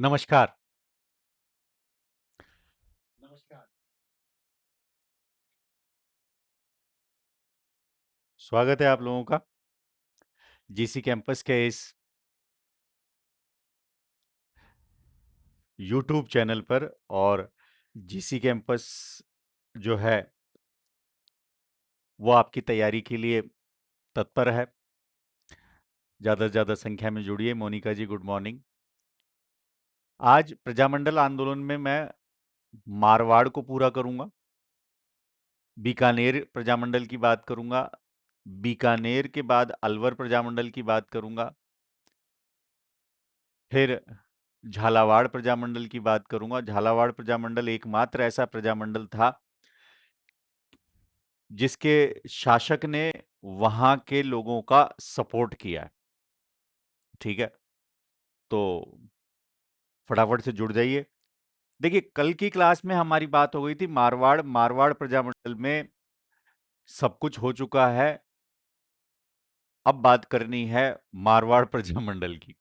नमस्कार। नमस्कार। स्वागत है आप लोगों का जीसी कैंपस के इस यूट्यूब चैनल पर। और जीसी कैंपस जो है वो आपकी तैयारी के लिए तत्पर है। ज़्यादा से ज़्यादा संख्या में जुड़िए। मोनिका जी, गुड मॉर्निंग। आज प्रजामंडल आंदोलन में मैं मारवाड़ को पूरा करूंगा, बीकानेर प्रजामंडल की बात करूंगा, बीकानेर के बाद अलवर प्रजामंडल की बात करूंगा, फिर झालावाड़ प्रजामंडल की बात करूंगा। झालावाड़ प्रजामंडल एकमात्र ऐसा प्रजामंडल था जिसके शासक ने वहां के लोगों का सपोर्ट किया है। ठीक है, तो फटाफट से जुड़ जाइए। देखिए, कल की क्लास में हमारी बात हो गई थी मारवाड़ मारवाड़ प्रजामंडल में सब कुछ हो चुका है। अब बात करनी है मारवाड़ प्रजामंडल की।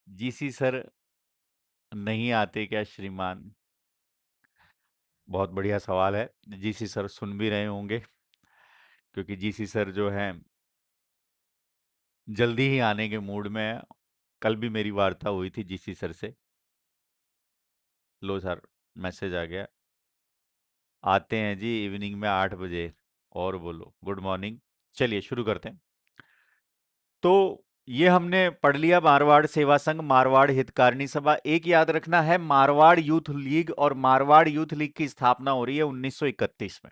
जीसी सर नहीं आते क्या श्रीमान? बहुत बढ़िया सवाल है। जीसी सर सुन भी रहे होंगे, क्योंकि जीसी सर जो हैं जल्दी ही आने के मूड में है। कल भी मेरी वार्ता हुई थी जीसी सर से। लो सर, मैसेज आ गया। आते हैं जी इवनिंग में 8 बजे। और बोलो, गुड मॉर्निंग। चलिए शुरू करते हैं। तो ये हमने पढ़ लिया मारवाड़ सेवा संघ, मारवाड़ हितकारिणी सभा। एक याद रखना है, मारवाड़ यूथ लीग, और मारवाड़ यूथ लीग की स्थापना हो रही है 1931 में।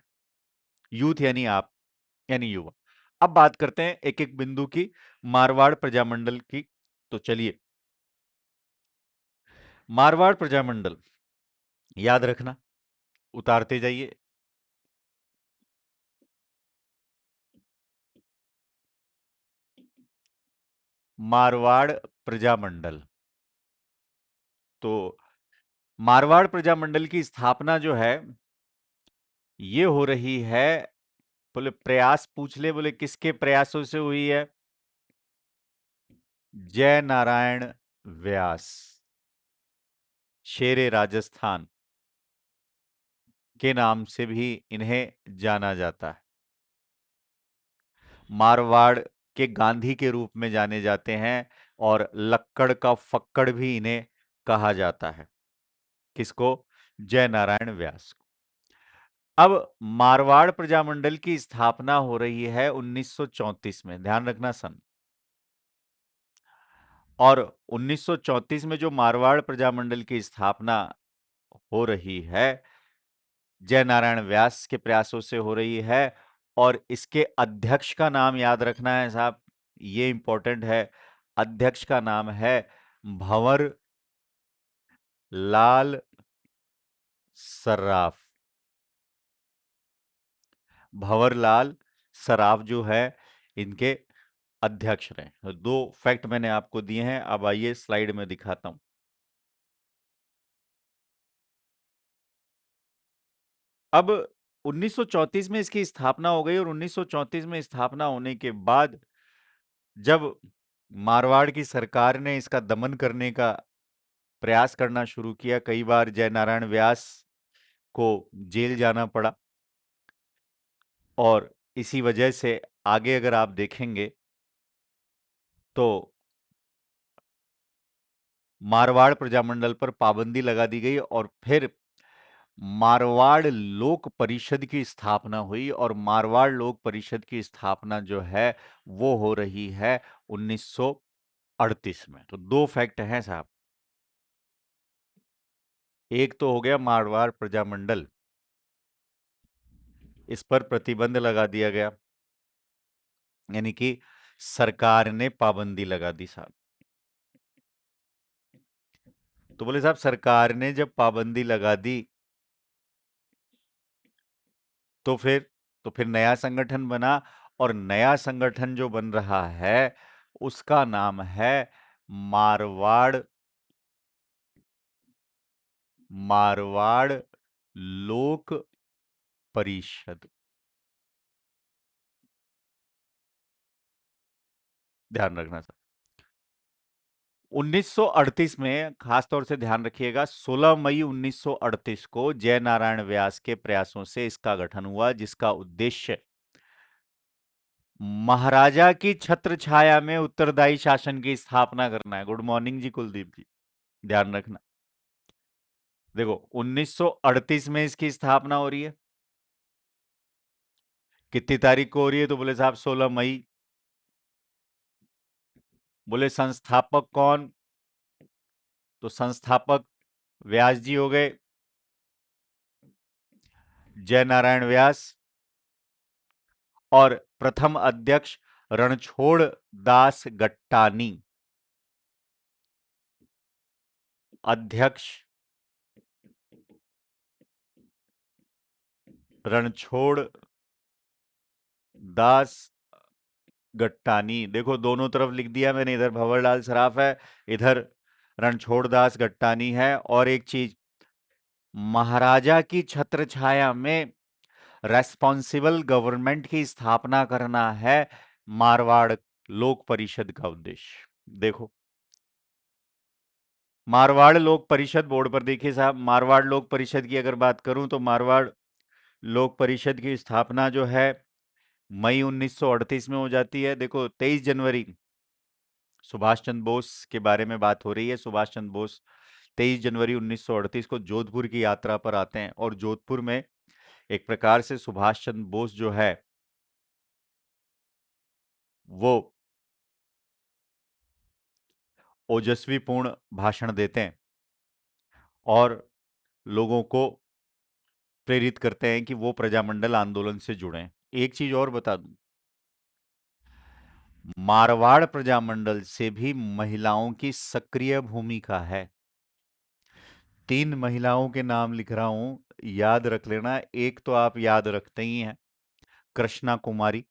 यूथ यानी आप, यानी युवा। अब बात करते हैं एक एक बिंदु की, मारवाड़ प्रजामंडल की। तो चलिए, मारवाड़ प्रजामंडल याद रखना, उतारते जाइए। मारवाड़ प्रजामंडल। तो मारवाड़ प्रजामंडल की स्थापना जो है ये हो रही है, बोले प्रयास पूछ ले, बोले किसके प्रयासों से हुई है? जय नारायण व्यास, शेरे राजस्थान के नाम से भी इन्हें जाना जाता है। मारवाड़ के गांधी के रूप में जाने जाते हैं, और लक्कड़ का फक्कड़ भी इन्हें कहा जाता है। किसको? जय नारायण व्यास को। अब मारवाड़ प्रजामंडल की स्थापना हो रही है 1934 में, ध्यान रखना सन। और 1934 में जो मारवाड़ प्रजामंडल की स्थापना हो रही है, जय नारायण व्यास के प्रयासों से हो रही है। और इसके अध्यक्ष का नाम याद रखना है साहब, ये इंपॉर्टेंट है। अध्यक्ष का नाम है भंवर लाल सर्राफ। भंवर लाल सराफ जो है इनके अध्यक्ष रहे। तो दो फैक्ट मैंने आपको दिए हैं। अब आइए स्लाइड में दिखाता हूं। अब 1934 में इसकी स्थापना हो गई, और 1934 में स्थापना होने के बाद जब मारवाड़ की सरकार ने इसका दमन करने का प्रयास करना शुरू किया, कई बार जय नारायण व्यास को जेल जाना पड़ा। और इसी वजह से आगे अगर आप देखेंगे तो मारवाड़ प्रजामंडल पर पाबंदी लगा दी गई, और फिर मारवाड़ लोक परिषद की स्थापना हुई। और मारवाड़ लोक परिषद की स्थापना जो है वो हो रही है 1938 में। तो दो फैक्ट हैं साहब। एक तो हो गया मारवाड़ प्रजामंडल, इस पर प्रतिबंध लगा दिया गया, यानी कि सरकार ने पाबंदी लगा दी साहब। तो बोले साहब, सरकार ने जब पाबंदी लगा दी तो फिर नया संगठन बना। और नया संगठन जो बन रहा है उसका नाम है मारवाड़ मारवाड़ लोक परिषद। ध्यान रखना सर। 1938 में खास तौर से ध्यान रखिएगा, 16 मई 1938 को जय नारायण व्यास के प्रयासों से इसका गठन हुआ, जिसका उद्देश्य महाराजा की छत्र छाया में उत्तरदायी शासन की स्थापना करना है। गुड मॉर्निंग जी कुलदीप जी, ध्यान रखना। देखो 1938 में इसकी स्थापना हो रही है। कितनी तारीख को हो रही है? तो बोले साहब 16 मई। बोले संस्थापक कौन? तो संस्थापक व्यास जी हो गए, जय नारायण व्यास। और प्रथम अध्यक्ष रणछोड़ दास गट्टानी। अध्यक्ष रणछोड़ दास गट्टानी। देखो दोनों तरफ लिख दिया मैंने, इधर भंवरलाल सराफ है, इधर रणछोड़ दास गट्टानी है। और एक चीज, महाराजा की छत्र छाया में रेस्पॉन्सिबल गवर्नमेंट की स्थापना करना है मारवाड़ लोक परिषद का उद्देश्य। देखो मारवाड़ लोक परिषद बोर्ड पर देखिए साहब, मारवाड़ लोक परिषद की अगर बात करूं तो मारवाड़ लोक परिषद की स्थापना जो है मई 1938 में हो जाती है। देखो 23 जनवरी सुभाष चंद्र बोस के बारे में बात हो रही है। सुभाष चंद्र बोस 23 जनवरी 1938 को जोधपुर की यात्रा पर आते हैं, और जोधपुर में एक प्रकार से सुभाष चंद्र बोस जो है वो ओजस्वीपूर्ण भाषण देते हैं और लोगों को प्रेरित करते हैं कि वो प्रजामंडल आंदोलन से जुड़ें। एक चीज और बता दूं, मारवाड़ प्रजामंडल से भी महिलाओं की सक्रिय भूमिका है। 3 महिलाओं के नाम लिख रहा हूं, याद रख लेना। एक तो आप याद रखते ही हैं, कृष्णा कुमारी।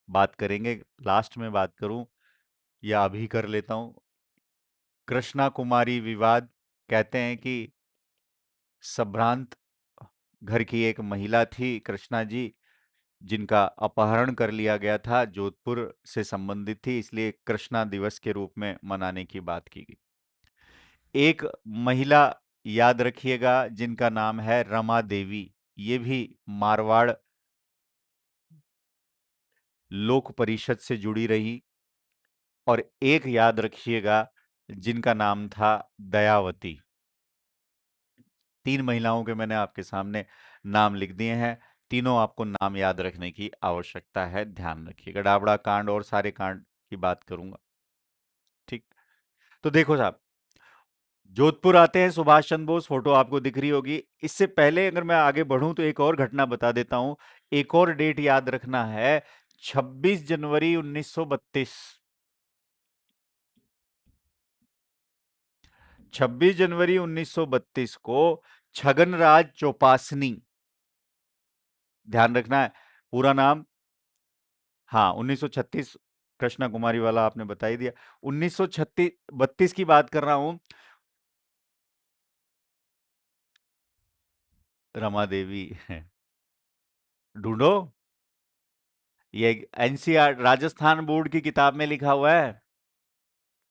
बात करेंगे, लास्ट में बात करूं या अभी कर लेता हूं। कृष्णा कुमारी विवाद, कहते हैं कि संभ्रांत घर की एक महिला थी कृष्णा जी, जिनका अपहरण कर लिया गया था, जोधपुर से संबंधित थी, इसलिए कृष्णा दिवस के रूप में मनाने की बात की गई। एक महिला याद रखिएगा जिनका नाम है रमा देवी, ये भी मारवाड़ लोक परिषद से जुड़ी रही। और एक याद रखिएगा जिनका नाम था दयावती। 3 महिलाओं के मैंने आपके सामने नाम लिख दिए हैं। तीनों आपको नाम याद रखने की आवश्यकता है, ध्यान रखिएगा। डाबड़ा कांड और सारे कांड की बात करूंगा, ठीक। तो देखो साहब, जोधपुर आते हैं सुभाष चंद्र बोस, फोटो आपको दिख रही होगी। इससे पहले अगर मैं आगे बढ़ूं तो एक और घटना बता देता हूं। एक और डेट याद रखना है, 26 जनवरी 1932। 26 जनवरी 1932 को छगनराज चौपासनी, ध्यान रखना है पूरा नाम। हाँ 1936, कृष्णा कुमारी वाला आपने बता ही दिया। 1936 32 की बात कर रहा हूं। रमा देवी ढूंढो, ये एनसीआर राजस्थान बोर्ड की किताब में लिखा हुआ है,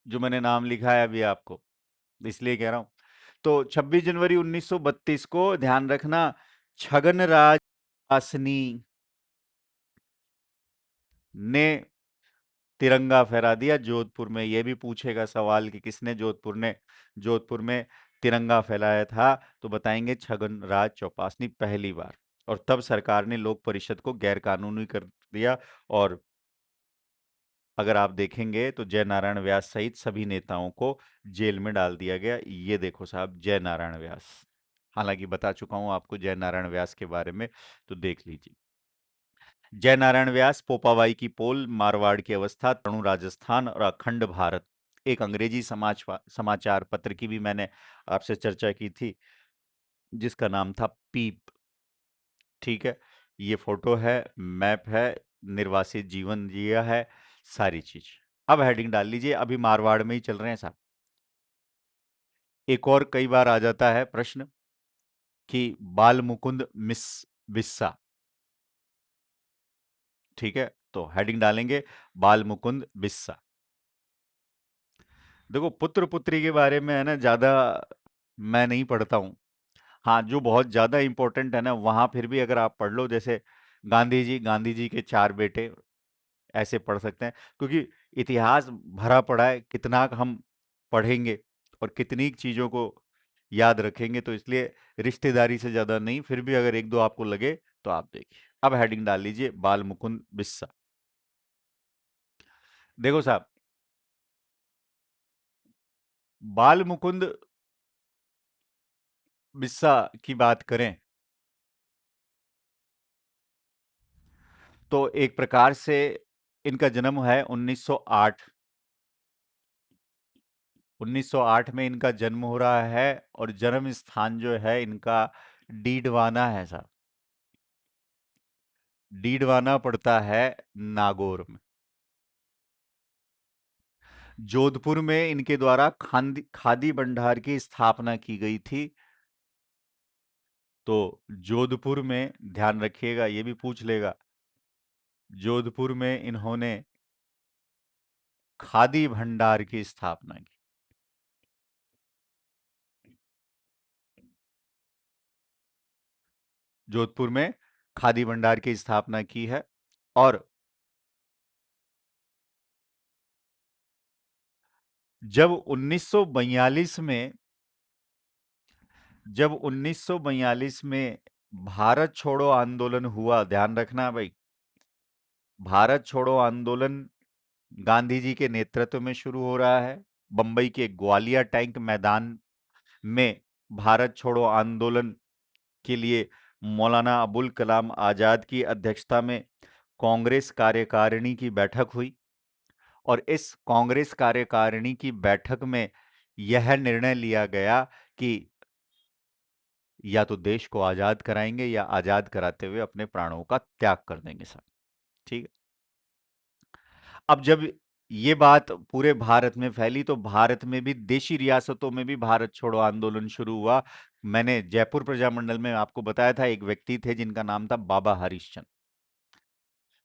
जो मैंने नाम लिखा है अभी आपको, इसलिए कह रहा हूं। तो 26 जनवरी 1932 को ध्यान रखना, छगनराज आसनी ने तिरंगा फहरा दिया जोधपुर में। यह भी पूछेगा सवाल कि किसने जोधपुर में तिरंगा फहराया था, तो बताएंगे छगनराज चौपासनी पहली बार। और तब सरकार ने लोक परिषद को गैर कानूनी कर दिया, और अगर आप देखेंगे तो जय नारायण व्यास सहित सभी नेताओं को जेल में डाल दिया गया। ये देखो साहब, जय नारायण व्यास। हालांकि बता चुका हूं आपको जय नारायण व्यास के बारे में, तो देख लीजिए। जय नारायण व्यास, पोपावाई की पोल, मारवाड़ की अवस्था, तणु राजस्थान और अखंड भारत। एक अंग्रेजी समाचार पत्र की भी मैंने आपसे चर्चा की थी, जिसका नाम था पीप, ठीक है। ये फोटो है, मैप है, निर्वासित जीवन जिया है, सारी चीज। अब हेडिंग डाल लीजिए, अभी मारवाड़ में ही चल रहे हैं साहब। एक और कई बार आ जाता है प्रश्न कि बाल मुकुंद मिस बिस्सा, ठीक है। तो हेडिंग डालेंगे बाल मुकुंद बिस्सा। देखो, पुत्र पुत्री के बारे में है ना, ज्यादा मैं नहीं पढ़ता हूँ। हाँ, जो बहुत ज्यादा इंपॉर्टेंट है ना, वहां फिर भी अगर आप पढ़ लो, जैसे गांधी जी के चार बेटे, ऐसे पढ़ सकते हैं। क्योंकि इतिहास भरा पड़ा है, कितना हम पढ़ेंगे और कितनी चीजों को याद रखेंगे, तो इसलिए रिश्तेदारी से ज्यादा नहीं, फिर भी अगर एक दो आपको लगे तो आप देखिए। अब हेडिंग डाल लीजिए, बाल मुकुंद बिस्सा। देखो साहब, बाल मुकुंद बिस्सा की बात करें तो एक प्रकार से इनका जन्म है 1908। 1908 में इनका जन्म हो रहा है, और जन्म स्थान जो है इनका डीडवाना है साहब। डीडवाना पड़ता है नागौर में। जोधपुर में इनके द्वारा खादी खादी भंडार की स्थापना की गई थी। तो जोधपुर में ध्यान रखिएगा, ये भी पूछ लेगा। जोधपुर में इन्होंने खादी भंडार की स्थापना की। जोधपुर में खादी भंडार की स्थापना की है। और जब 1942 में जब 1942 में भारत छोड़ो आंदोलन हुआ, ध्यान रखना भाई, भारत छोड़ो आंदोलन गांधी जी के नेतृत्व में शुरू हो रहा है। बंबई के ग्वालियर टैंक मैदान में भारत छोड़ो आंदोलन के लिए मौलाना अबुल कलाम आजाद की अध्यक्षता में कांग्रेस कार्यकारिणी की बैठक हुई। और इस कांग्रेस कार्यकारिणी की बैठक में यह निर्णय लिया गया कि या तो देश को आजाद कराएंगे, या आजाद कराते हुए अपने प्राणों का त्याग कर देंगे साहब। ठीक है। अब जब ये बात पूरे भारत में फैली, तो भारत में भी, देशी रियासतों में भी भारत छोड़ो आंदोलन शुरू हुआ। मैंने जयपुर प्रजामंडल में आपको बताया था, एक व्यक्ति थे जिनका नाम था बाबा हरिश्चंद्र,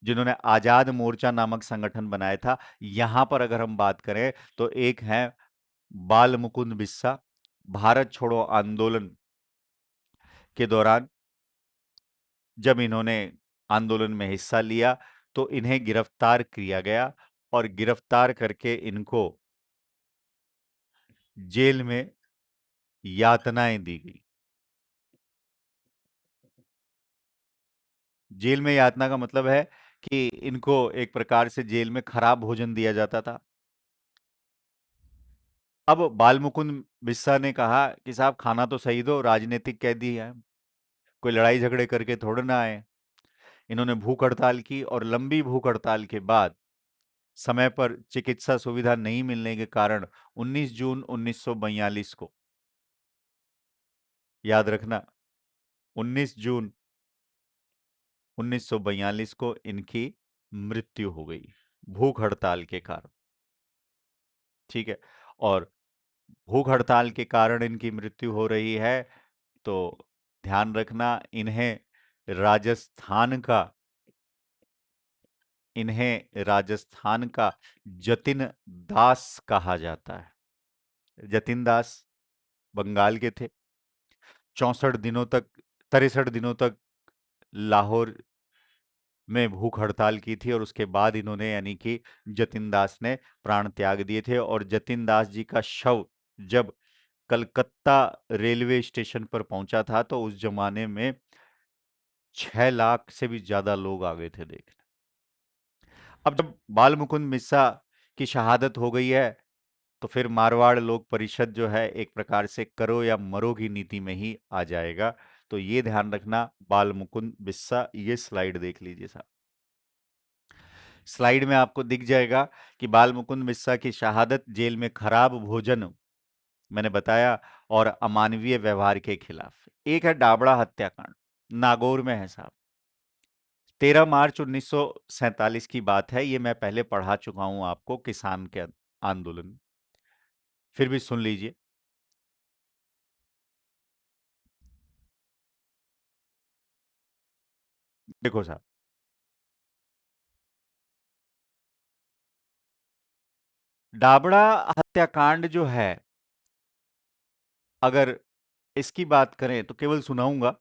जिन्होंने आजाद मोर्चा नामक संगठन बनाया था। यहां पर अगर हम बात करें तो एक है बाल मुकुंद बिस्सा। भारत छोड़ो आंदोलन के दौरान जब इन्होंने आंदोलन में हिस्सा लिया, तो इन्हें गिरफ्तार किया गया, और गिरफ्तार करके इनको जेल में यातनाएं दी गई। जेल में यातना का मतलब है कि इनको एक प्रकार से जेल में खराब भोजन दिया जाता था। अब बाल मुकुंद बिस्सा ने कहा कि साहब, खाना तो सही दो, राजनीतिक कैदी है, कोई लड़ाई झगड़े करके थोड़ा ना आए। इन्होंने भूख हड़ताल की, और लंबी भूख हड़ताल के बाद समय पर चिकित्सा सुविधा नहीं मिलने के कारण 19 जून 1942 को, याद रखना, 19 जून 1942 को इनकी मृत्यु हो गई, भूख हड़ताल के कारण। ठीक है। और भूख हड़ताल के कारण इनकी मृत्यु हो रही है, तो ध्यान रखना, राजस्थान का इन्हें राजस्थान का जतिन दास कहा जाता है। जतिन दास बंगाल के थे। 63 दिनों तक लाहौर में भूख हड़ताल की थी, और उसके बाद इन्होंने, यानी कि जतिन दास ने, प्राण त्याग दिए थे। और जतिन दास जी का शव जब कलकत्ता रेलवे स्टेशन पर पहुंचा था, तो उस जमाने में 6 लाख से भी ज्यादा लोग आ गए थे देखने। अब जब बाल मुकुंद मिश्रा की शहादत हो गई है, तो फिर मारवाड़ लोक परिषद जो है, एक प्रकार से करो या मरो की नीति में ही आ जाएगा। तो ये ध्यान रखना, बाल मुकुंद बिस्सा। ये स्लाइड देख लीजिए साहब। स्लाइड में आपको दिख जाएगा कि बाल मुकुंद मिश्रा की शहादत जेल में खराब भोजन, मैंने बताया, और अमानवीय व्यवहार के खिलाफ। एक है डाबड़ा हत्याकांड, नागौर में है साहब। 13 मार्च 1947 की बात है, ये मैं पहले पढ़ा चुका हूं आपको, किसान के आंदोलन। फिर भी सुन लीजिए। देखो साहब, डाबड़ा हत्याकांड जो है, अगर इसकी बात करें तो केवल सुनाऊंगा।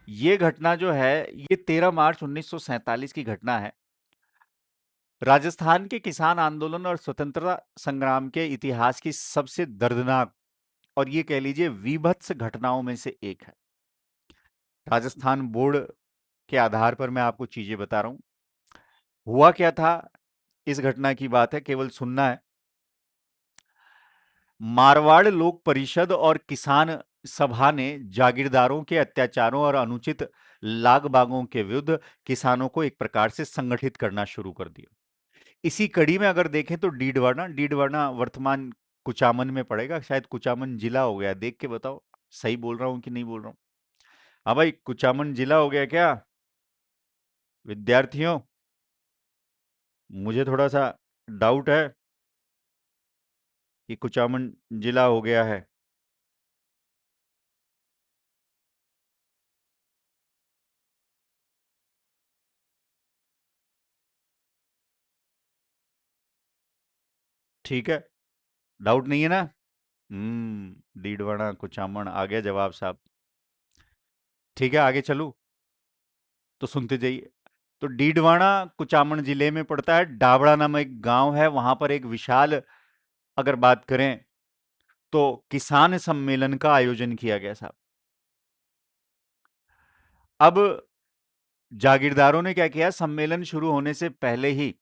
ये घटना जो है, ये 13 मार्च 1947 की घटना है। राजस्थान के किसान आंदोलन और स्वतंत्रता संग्राम के इतिहास की सबसे दर्दनाक और ये कह लीजिए वीभत्स घटनाओं में से एक है। राजस्थान बोर्ड के आधार पर मैं आपको चीजें बता रहा हूं। हुआ क्या था, इस घटना की बात है, केवल सुनना है। मारवाड़ लोक परिषद और किसान सभा ने जागीरदारों के अत्याचारों और अनुचित लाग बागों के विरुद्ध किसानों को एक प्रकार से संगठित करना शुरू कर दिया। इसी कड़ी में अगर देखें तो डीडवाना डीडवाना वर्तमान कुचामन में पड़ेगा, शायद कुचामन जिला हो गया। देख के बताओ सही बोल रहा हूं कि नहीं बोल रहा हूं। हाँ भाई, कुचामन जिला हो गया क्या विद्यार्थियों? मुझे थोड़ा सा डाउट है कि कुचामन जिला हो गया है। ठीक है, डाउट नहीं है ना? डीडवाना कुचामन आ गया जवाब साहब। ठीक है, आगे चलूं तो सुनते जाइए। तो डीडवाना कुचामन जिले में पड़ता है। डाबड़ा नामक एक गांव है, वहां पर एक विशाल, अगर बात करें तो किसान सम्मेलन का आयोजन किया गया साहब। अब जागीरदारों ने क्या किया, सम्मेलन शुरू होने से पहले ही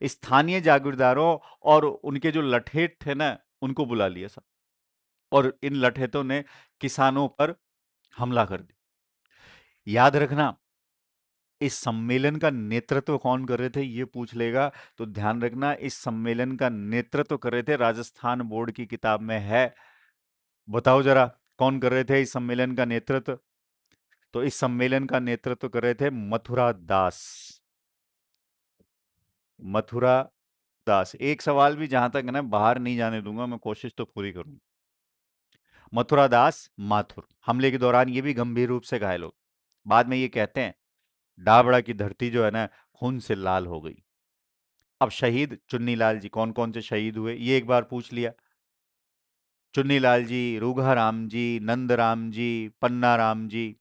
स्थानीय जागीरदारों और उनके जो लठेत थे ना, उनको बुला लिया साहब। और इन लठेतों ने किसानों पर हमला कर दिया। याद रखना, इस सम्मेलन का नेतृत्व कौन कर रहे थे, ये पूछ लेगा तो ध्यान रखना, इस सम्मेलन का नेतृत्व कर रहे थे, राजस्थान बोर्ड की किताब में है। बताओ जरा, कौन कर रहे थे इस सम्मेलन का नेतृत्व? तो इस सम्मेलन का नेतृत्व कर रहे थे मथुरा दास। मथुरा दास। एक सवाल भी जहां तक है ना बाहर नहीं जाने दूंगा, मैं कोशिश तो पूरी करूंगा। मथुरा दास माथुर हमले के दौरान ये भी गंभीर रूप से घायल हो, बाद में ये कहते हैं डाबड़ा की धरती जो है ना खून से लाल हो गई। अब शहीद चुन्नी लाल जी, कौन कौन से शहीद हुए ये एक बार पूछ लिया। चुन्नी लाल जी, रूघा राम जी, नंद राम जी, पन्ना राम जी,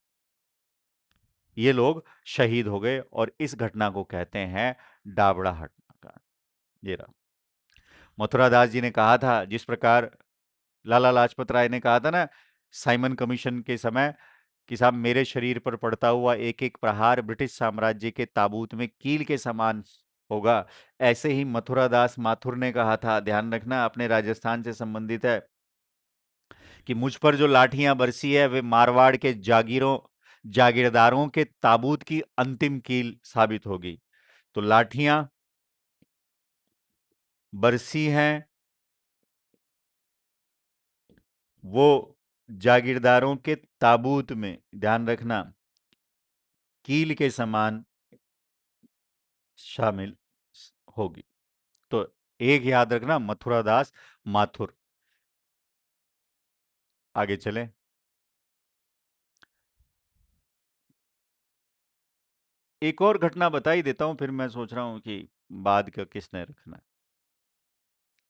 ये लोग शहीद हो गए और इस घटना को कहते हैं डाबड़ा हत्याकांड। ये रहा। मथुरा दास जी ने कहा था, जिस प्रकार लाला लाजपत राय ने कहा था ना साइमन कमीशन के समय, कि साहब मेरे शरीर पर पड़ता हुआ एक एक प्रहार ब्रिटिश साम्राज्य के ताबूत में कील के समान होगा, ऐसे ही मथुरा दास माथुर ने कहा था, ध्यान रखना अपने राजस्थान से संबंधित है, कि मुझ पर जो लाठियां बरसी है वे मारवाड़ के जागीरदारों के ताबूत की अंतिम कील साबित होगी। तो लाठियां बरसी हैं वो जागीरदारों के ताबूत में, ध्यान रखना, कील के समान शामिल होगी। तो एक याद रखना, मथुरा दास माथुर। आगे चलें। एक और घटना बता ही देता हूं, फिर मैं सोच रहा हूं कि बाद का किसने रखना है।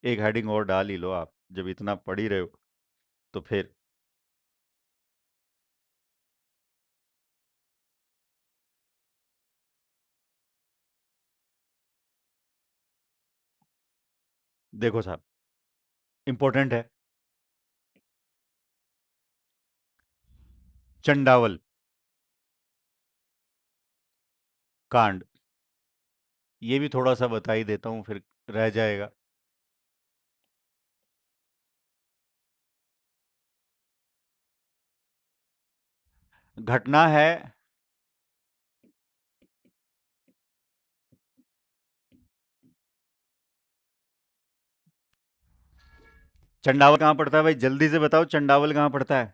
एक हेडिंग और डाल ही लो आप, जब इतना पढ़ ही रहे हो तो फिर। देखो साहब, इंपॉर्टेंट है। चंडावल कांड, ये भी थोड़ा सा बता ही देता हूं, फिर रह जाएगा। घटना है, चंडावल कहां पड़ता है भाई, जल्दी से बताओ चंडावल कहां पड़ता है।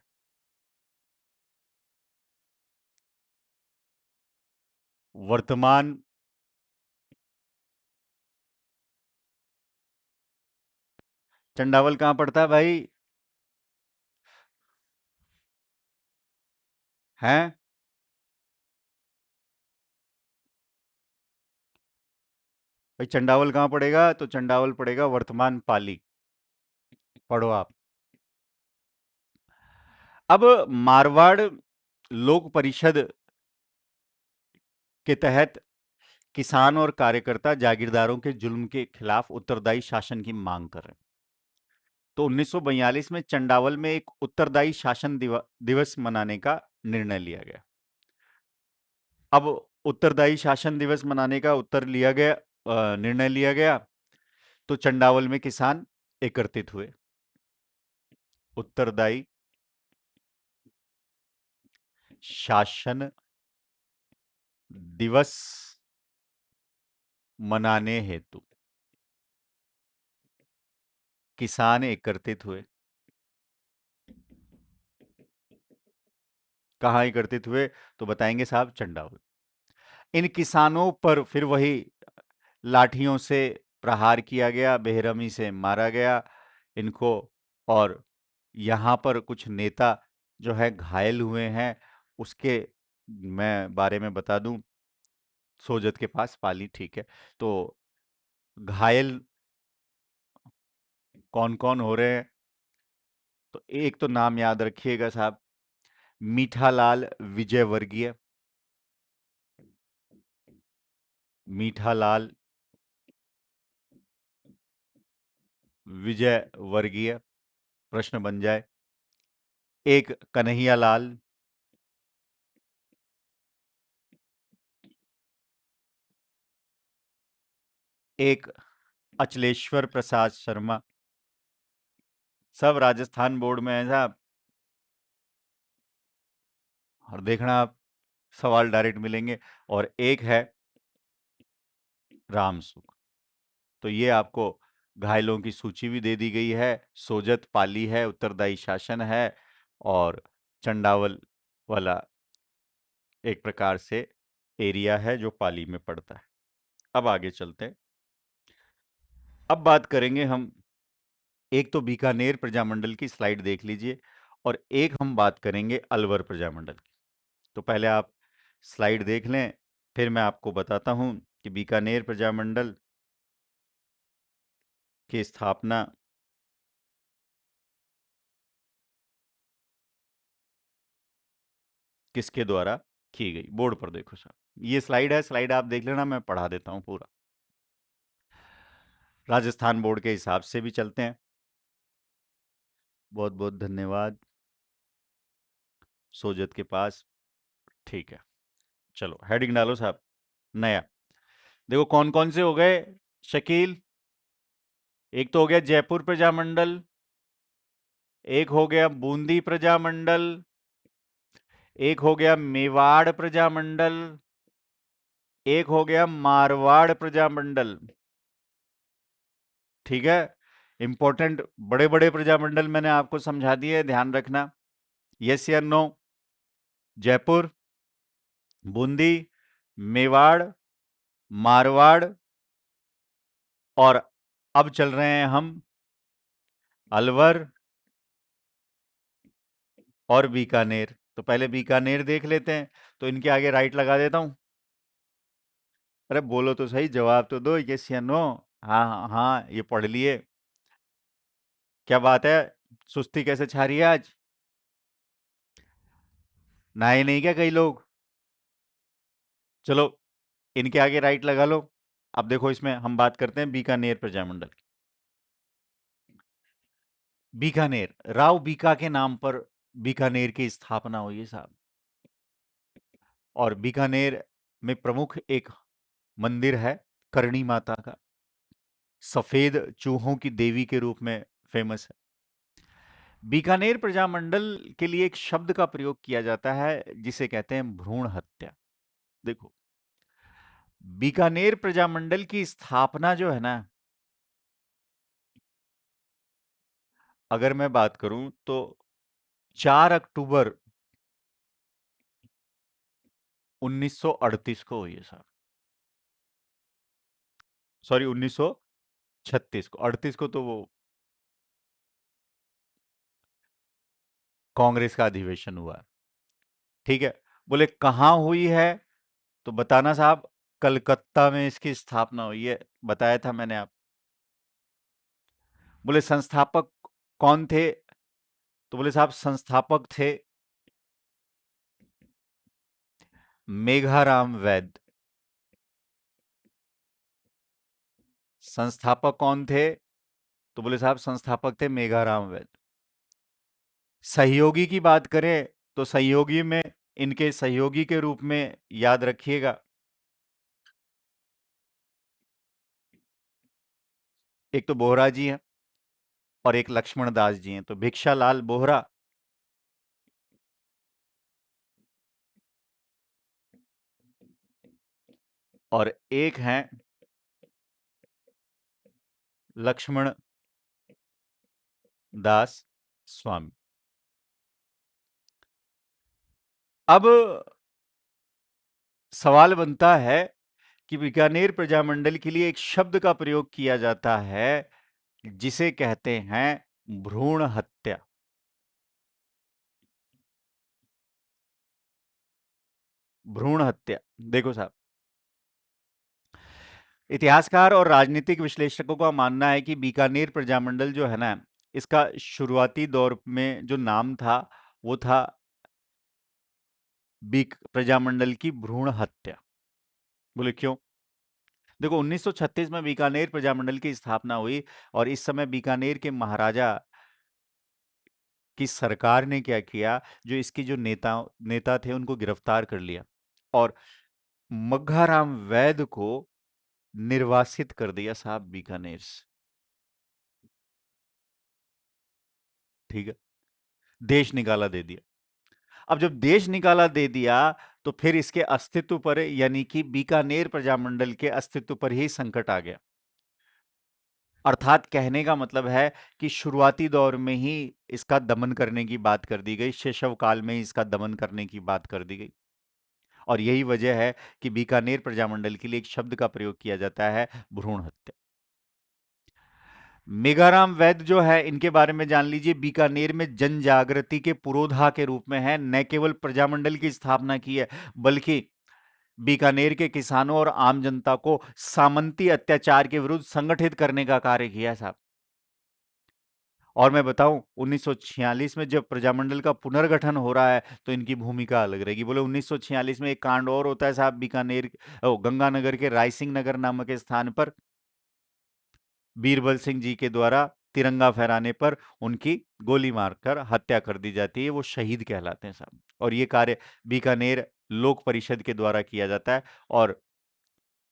वर्तमान, चंडावल कहां पड़ता है भाई? हैं? भाई चंडावल कहाँ पड़ेगा? तो चंडावल पड़ेगा वर्तमान पाली। पढ़ो आप। अब मारवाड़ लोक परिषद के तहत किसान और कार्यकर्ता जागीरदारों के जुल्म के खिलाफ उत्तरदायी शासन की मांग कर रहे हैं। तो 1942 में चंडावल में एक उत्तरदायी शासन दिवस मनाने का निर्णय लिया गया। अब उत्तरदायी शासन दिवस मनाने का निर्णय लिया गया। तो चंडावल में किसान एकत्रित हुए। उत्तरदायी शासन दिवस मनाने हेतु किसान एकत्रित हुए। कहाँ एकत्रित हुए? तो बताएंगे साहब, चंडावल। इन किसानों पर फिर वही लाठियों से प्रहार किया गया, बेरहमी से मारा गया इनको। और यहाँ पर कुछ नेता जो है घायल हुए हैं। उसके मैं बारे में बता दूं, सोजत के पास पाली, ठीक है। तो घायल कौन कौन हो रहे हैं? तो एक तो नाम याद रखिएगा साहब, मीठालाल विजयवर्गीय। मीठालाल विजयवर्गीय प्रश्न बन जाए। एक कन्हैयालाल, एक अचलेश्वर प्रसाद शर्मा। सब राजस्थान बोर्ड में है साहब। और देखना आप, सवाल डायरेक्ट मिलेंगे। और एक है रामसुख। तो ये आपको घायलों की सूची भी दे दी गई है। सोजत पाली है, उत्तरदायी शासन है, और चंडावल वाला एक प्रकार से एरिया है जो पाली में पड़ता है। अब आगे चलते हैं। अब बात करेंगे हम, एक तो बीकानेर प्रजामंडल की स्लाइड देख लीजिए, और एक हम बात करेंगे अलवर प्रजामंडल की। तो पहले आप स्लाइड देख लें, फिर मैं आपको बताता हूं कि बीकानेर प्रजामंडल की स्थापना किसके द्वारा की गई। बोर्ड पर देखो साहब, ये स्लाइड है, स्लाइड आप देख लेना, मैं पढ़ा देता हूं पूरा। राजस्थान बोर्ड के हिसाब से भी चलते हैं। बहुत बहुत धन्यवाद। सोजत के पास, ठीक है। चलो हेडिंग डालो साहब, नया। देखो कौन कौन से हो गए शकील। एक तो हो गया जयपुर प्रजामंडल, एक हो गया बूंदी प्रजामंडल, एक हो गया मेवाड़ प्रजामंडल, एक हो गया मारवाड़ प्रजामंडल। ठीक है। इंपॉर्टेंट बड़े बड़े प्रजामंडल मैंने आपको समझा दिए, ध्यान रखना। यस या नो? जयपुर, बूंदी, मेवाड़, मारवाड़, और अब चल रहे हैं हम अलवर और बीकानेर। तो पहले बीकानेर देख लेते हैं। तो इनके आगे राइट लगा देता हूं। अरे बोलो तो सही, जवाब तो दो, यस या नो? हाँ हाँ हाँ, ये पढ़ लिए। क्या बात है, सुस्ती कैसे छा रही है आज? नहाए नहीं क्या कई लोग? चलो इनके आगे राइट लगा लो। अब देखो, इसमें हम बात करते हैं बीकानेर प्रजामंडल की। बीकानेर, राव बीका के नाम पर बीकानेर की स्थापना हुई है साहब। और बीकानेर में प्रमुख एक मंदिर है, करणी माता का, सफेद चूहों की देवी के रूप में फेमस है। बीकानेर प्रजामंडल के लिए एक शब्द का प्रयोग किया जाता है जिसे कहते हैं भ्रूण हत्या। देखो, बीकानेर प्रजामंडल की स्थापना जो है ना, अगर मैं बात करूं तो 4 अक्टूबर 1938 को हुई है साहब। सॉरी, 1936 को। 38 को तो वो कांग्रेस का अधिवेशन हुआ। ठीक है। बोले कहां हुई है, तो बताना साहब। कलकत्ता में इसकी स्थापना हुई है, बताया था मैंने आप। बोले संस्थापक कौन थे? तो बोले साहब संस्थापक थे मेघाराम वैद। संस्थापक कौन थे? तो बोले साहब संस्थापक थे मेघाराम वैद। सहयोगी की बात करें तो सहयोगी में, इनके सहयोगी के रूप में याद रखिएगा, एक तो बोहरा जी हैं और एक लक्ष्मण दास जी हैं। तो भिक्षालाल बोहरा और एक हैं लक्ष्मण दास स्वामी। अब सवाल बनता है कि बीकानेर प्रजामंडल के लिए एक शब्द का प्रयोग किया जाता है जिसे कहते हैं भ्रूण हत्या। भ्रूण हत्या। देखो साहब, इतिहासकार और राजनीतिक विश्लेषकों का मानना है कि बीकानेर प्रजामंडल जो है ना, इसका शुरुआती दौर में जो नाम था वो था बीक प्रजामंडल की भ्रूण हत्या। बोले क्यों? देखो 1936 में बीकानेर प्रजामंडल की स्थापना हुई और इस समय बीकानेर के महाराजा की सरकार ने क्या किया, जो इसकी जो नेता थे उनको गिरफ्तार कर लिया और मग्घाराम वैद को निर्वासित कर दिया साहब बीकानेर से। ठीक है, देश निकाला दे दिया। अब जब देश निकाला दे दिया तो फिर इसके अस्तित्व पर, यानी कि बीकानेर प्रजामंडल के अस्तित्व पर ही संकट आ गया। अर्थात कहने का मतलब है कि शुरुआती दौर में ही इसका दमन करने की बात कर दी गई, शैशव काल में ही इसका दमन करने की बात कर दी गई। और यही वजह है कि बीकानेर प्रजामंडल के लिए एक शब्द का प्रयोग किया जाता है, भ्रूण हत्या। मेघाराम वैद जो है, इनके बारे में जान लीजिए, बीकानेर में जन जागृति के पुरोधा के रूप में है। न केवल प्रजामंडल की स्थापना की है, बल्कि बीकानेर के किसानों और आम जनता को सामंती अत्याचार के विरुद्ध संगठित करने का कार्य किया साहब। और मैं बताऊं, 1946 में जब प्रजामंडल का पुनर्गठन हो रहा है तो इनकी भूमिका अलग रहेगी। बोले 1946 में एक कांड और होता है साहब, बीकानेर गंगानगर के रायसिंह नगर नामक स्थान पर बीरबल सिंह जी के द्वारा तिरंगा फहराने पर उनकी गोली मारकर हत्या कर दी जाती है। वो शहीद कहलाते हैं साहब। और ये कार्य बीकानेर लोक परिषद के द्वारा किया जाता है और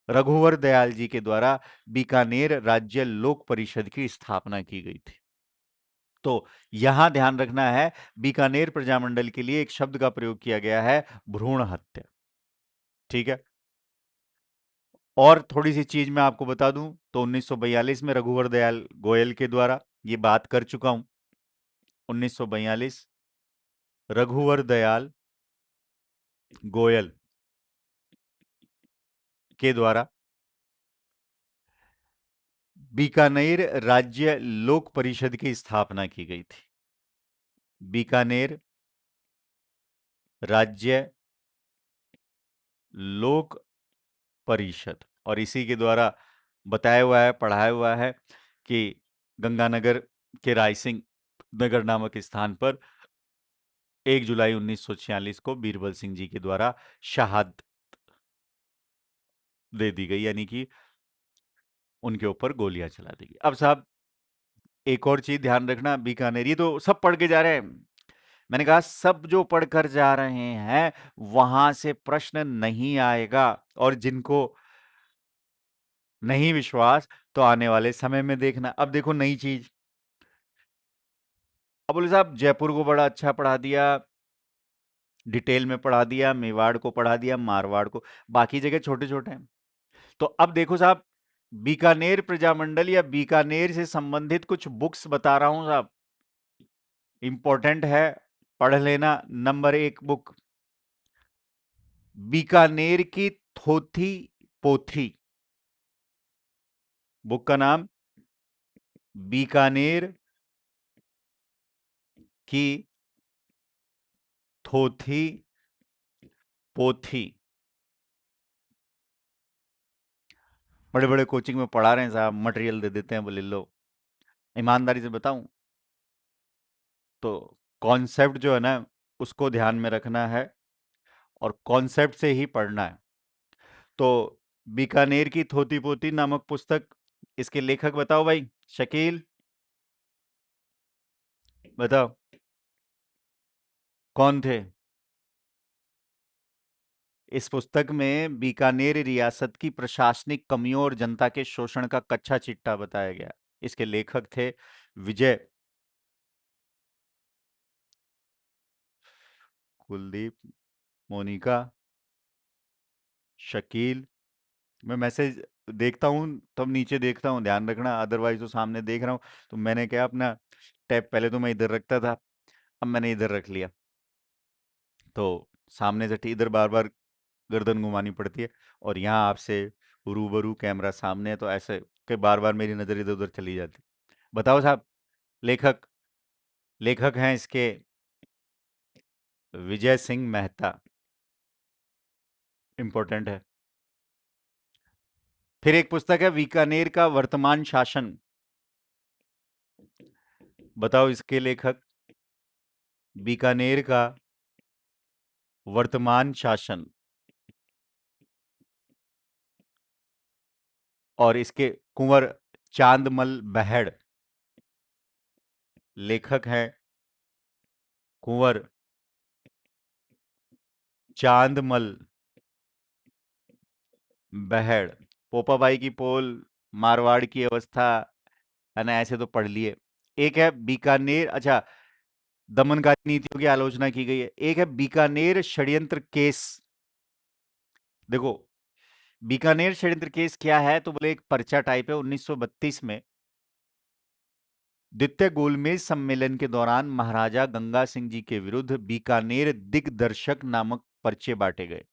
रघुवर दयाल जी के द्वारा बीकानेर राज्य लोक परिषद की स्थापना की गई थी। तो यहां ध्यान रखना है, बीकानेर प्रजामंडल के लिए एक शब्द का प्रयोग किया गया है, भ्रूण हत्या। ठीक है, और थोड़ी सी चीज मैं आपको बता दूं तो 1942 में रघुवर दयाल गोयल के द्वारा, ये बात कर चुका हूं, 1942 रघुवर दयाल गोयल के द्वारा बीकानेर राज्य लोक परिषद की स्थापना की गई थी। बीकानेर राज्य लोक परिषद, और इसी के द्वारा बताया हुआ है, पढ़ाया हुआ है कि गंगानगर के रायसिंह नगर नामक स्थान पर 1 जुलाई 1946 को बीरबल सिंह जी के द्वारा शहादत दे दी गई, यानी कि उनके ऊपर गोलियां चला दी गई। अब साहब एक और चीज ध्यान रखना, बीकानेर, ये तो सब पढ़ के जा रहे हैं, मैंने कहा सब जो पढ़कर जा रहे हैं वहां से प्रश्न नहीं आएगा, और जिनको नहीं विश्वास तो आने वाले समय में देखना। अब देखो नई चीज, अब बोले साहब जयपुर को बड़ा अच्छा पढ़ा दिया, डिटेल में पढ़ा दिया, मेवाड़ को पढ़ा दिया, मारवाड़ को, बाकी जगह छोटे छोटे हैं। तो अब देखो साहब, बीकानेर प्रजामंडल या बीकानेर से संबंधित कुछ बुक्स बता रहा हूं साहब, इंपॉर्टेंट है, पढ़ लेना। नंबर 1 बुक, बीकानेर की थोथी पोथी। बुक का नाम बीकानेर की थोथी पोथी। बड़े बड़े कोचिंग में पढ़ा रहे हैं साहब, मटेरियल दे देते हैं, बोले लो। ईमानदारी से बताऊं तो कॉन्सेप्ट जो है ना, उसको ध्यान में रखना है और कॉन्सेप्ट से ही पढ़ना है। तो बीकानेर की थोती पोती नामक पुस्तक, इसके लेखक बताओ भाई, शकील बताओ कौन थे। इस पुस्तक में बीकानेर रियासत की प्रशासनिक कमियों और जनता के शोषण का कच्चा चिट्ठा बताया गया। इसके लेखक थे विजय, कुलदीप, मोनिका, शकील। मैं मैसेज देखता हूँ तब नीचे देखता हूँ, ध्यान रखना, अदरवाइज तो सामने देख रहा हूँ। तो मैंने क्या अपना टैब पहले तो मैं इधर रखता था, अब मैंने इधर रख लिया, तो सामने से इधर बार बार गर्दन घुमानी पड़ती है, और यहाँ आपसे रूबरू कैमरा सामने है, तो ऐसे कि बार बार मेरी नज़र इधर उधर चली जाती। बताओ साहब, लेखक, लेखक हैं इसके विजय सिंह मेहता, इंपॉर्टेंट है। फिर एक पुस्तक है बीकानेर का वर्तमान शासन, बताओ इसके लेखक, बीकानेर का वर्तमान शासन, और इसके कुंवर चांदमल बहड़, लेखक हैं कुंवर चांदमल बहड़। पोपाबाई की पोल, मारवाड़ की अवस्था, है ना, ऐसे तो पढ़ लिए। एक है बीकानेर, अच्छा, दमनकारी नीतियों की आलोचना की गई है। एक है बीकानेर षड्यंत्र केस। देखो, बीकानेर षड्यंत्र केस क्या है, तो बोले एक पर्चा टाइप है। 1932 में द्वितीय गोलमेज सम्मेलन के दौरान महाराजा गंगा सिंह जी के विरुद्ध बीकानेर दिग्दर्शक नामक पर्चे बांटे गए,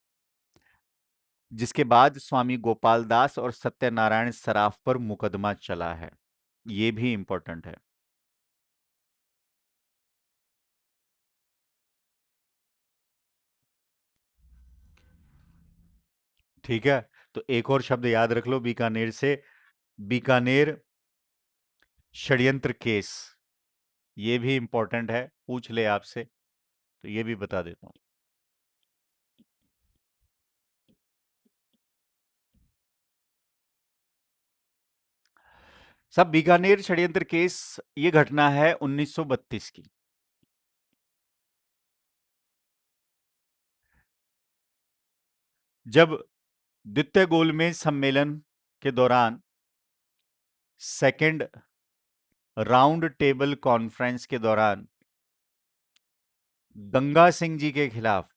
जिसके बाद स्वामी गोपाल दास और सत्यनारायण सराफ पर मुकदमा चला है। ये भी इंपॉर्टेंट है। ठीक है, तो एक और शब्द याद रख लो बीकानेर से, बीकानेर षड्यंत्र केस, ये भी इंपॉर्टेंट है, पूछ ले आपसे, तो ये भी बता देता हूं। सब बीकानेर षड्यंत्र केस, ये घटना है 1932 की, जब द्वितीय गोलमेज सम्मेलन के दौरान सेकंड राउंड टेबल कॉन्फ्रेंस के दौरान गंगा सिंह जी के खिलाफ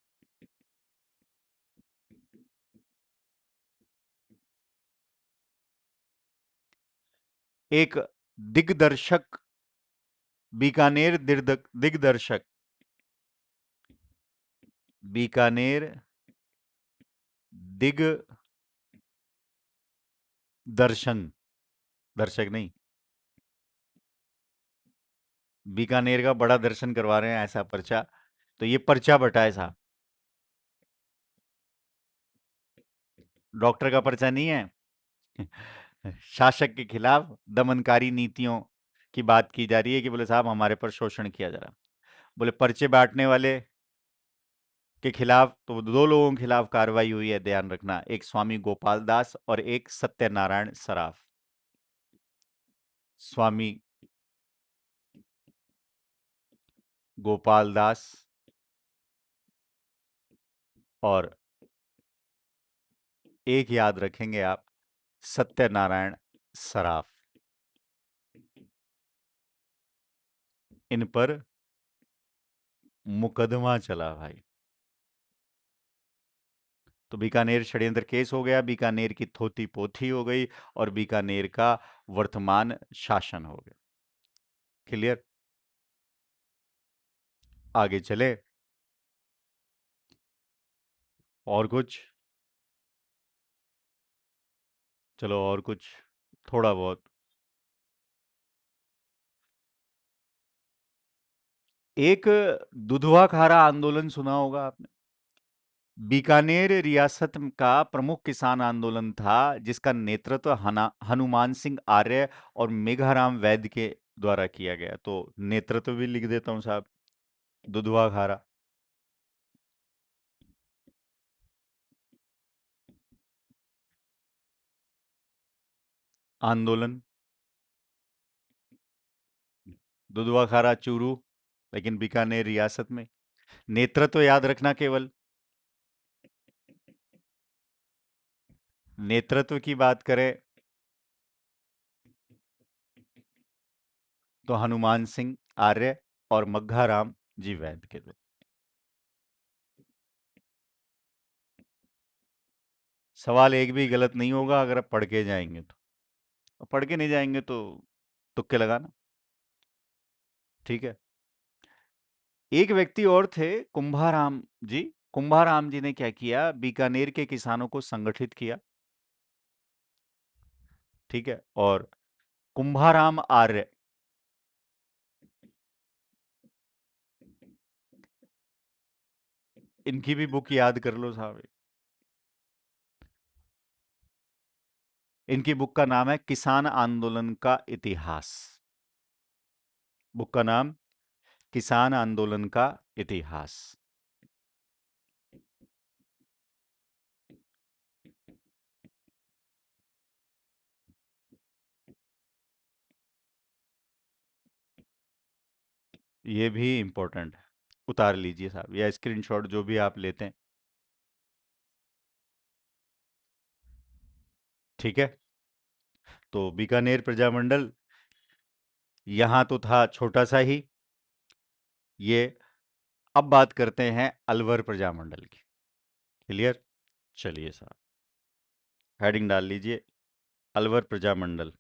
एक दिग्दर्शक, बीकानेर दिग्दर्शक, बीकानेर दिग्दर्शन, दर्शक नहीं, बीकानेर का बड़ा दर्शन करवा रहे हैं ऐसा पर्चा, तो ये पर्चा बटा है साहब, डॉक्टर का पर्चा नहीं है। शासक के खिलाफ दमनकारी नीतियों की बात की जा रही है कि बोले साहब हमारे पर शोषण किया जा रहा। बोले पर्चे बांटने वाले के खिलाफ तो दो लोगों के खिलाफ कार्रवाई हुई है, ध्यान रखना, एक स्वामी गोपाल दास और एक सत्यनारायण सराफ। स्वामी गोपाल दास और एक याद रखेंगे आप, सत्यनारायण सराफ, इन पर मुकदमा चला भाई। तो बीकानेर षड्यंत्र केस हो गया, बीकानेर की थोती पोथी हो गई, और बीकानेर का वर्तमान शासन हो गया। क्लियर, आगे चले, और कुछ, चलो और कुछ, थोड़ा बहुत। एक दुधवा खारा आंदोलन सुना होगा आपने, बीकानेर रियासत का प्रमुख किसान आंदोलन था जिसका नेतृत्व हनुमान सिंह आर्य और मेघाराम वैद्य के द्वारा किया गया। तो नेतृत्व भी लिख देता हूं साहब, दुधवा खारा। आंदोलन, दुधवा खारा चूरू, लेकिन बीकानेर रियासत में। नेतृत्व याद रखना केवल। नेतृत्व की बात करें तो हनुमान सिंह आर्य और मग्घाराम जी वैद्य के थे। सवाल एक भी गलत नहीं होगा अगर आप पढ़ के जाएंगे तो। और पढ़ के नहीं जाएंगे तो तुक्के लगाना। ठीक है। एक व्यक्ति और थे, कुंभाराम जी। कुंभाराम जी ने क्या किया, बीकानेर के किसानों को संगठित किया। ठीक है। और कुंभाराम आर्य, इनकी भी बुक याद कर लो साहब। इनकी बुक का नाम है किसान आंदोलन का इतिहास। बुक का नाम किसान आंदोलन का इतिहास। ये भी इंपॉर्टेंट है, उतार लीजिए साहब, या स्क्रीनशॉट जो भी आप लेते हैं। ठीक है। तो बीकानेर प्रजामंडल यहां तो था छोटा सा ही। ये, अब बात करते हैं अलवर प्रजामंडल की। क्लियर। चलिए साहब, हेडिंग डाल लीजिए, अलवर प्रजामंडल।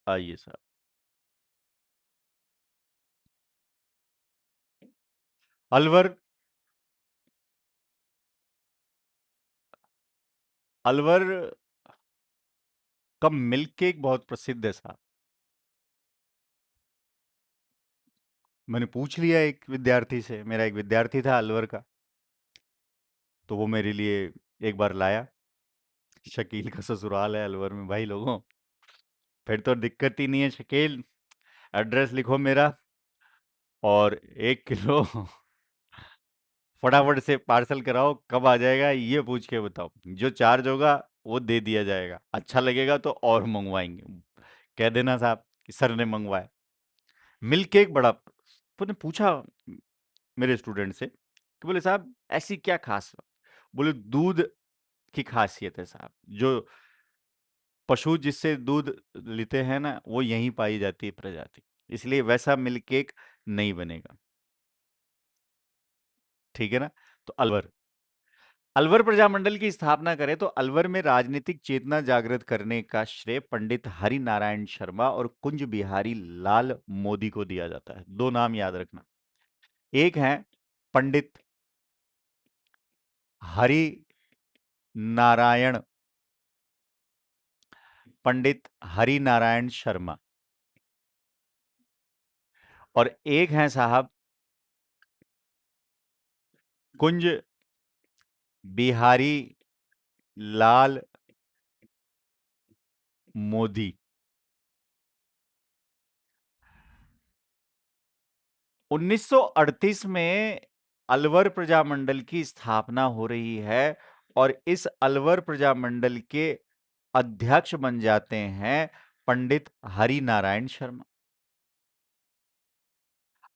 आइए साहब। अलवर, अलवर का मिल्क केक बहुत प्रसिद्ध है साहब। मैंने पूछ लिया एक विद्यार्थी से, मेरा एक विद्यार्थी था अलवर का, तो वो मेरे लिए एक बार लाया। शकील का ससुराल है अलवर में भाई लोगों, फिर तो दिक्कत ही नहीं है। शकील, एड्रेस लिखो मेरा, और 1 किलो फटाफट से पार्सल कराओ, कब आ जाएगा ये पूछ के बताओ। जो चार्ज होगा वो दे दिया जाएगा, अच्छा लगेगा तो और मंगवाएंगे। कह देना साहब कि सर ने मंगवाया। मिल्क केक बड़ा, तो ने पूछा मेरे स्टूडेंट से कि बोले साहब ऐसी क्या खास बात? बोले दूध की खासियत है साहब, जो पशु जिससे दूध लेते हैं ना वो यहीं पाई जाती है प्रजाति, इसलिए वैसा मिल्क केक नहीं बनेगा। ठीक है ना। तो अलवर, अलवर प्रजामंडल की स्थापना करें तो अलवर में राजनीतिक चेतना जागृत करने का श्रेय पंडित हरि नारायण शर्मा और कुंज बिहारी लाल मोदी को दिया जाता है। दो नाम याद रखना, एक है पंडित हरि नारायण, पंडित हरि नारायण शर्मा, और एक है साहब कुंज बिहारी लाल मोदी। 1938 में अलवर प्रजामंडल की स्थापना हो रही है और इस अलवर प्रजामंडल के अध्यक्ष बन जाते हैं पंडित हरि नारायण शर्मा।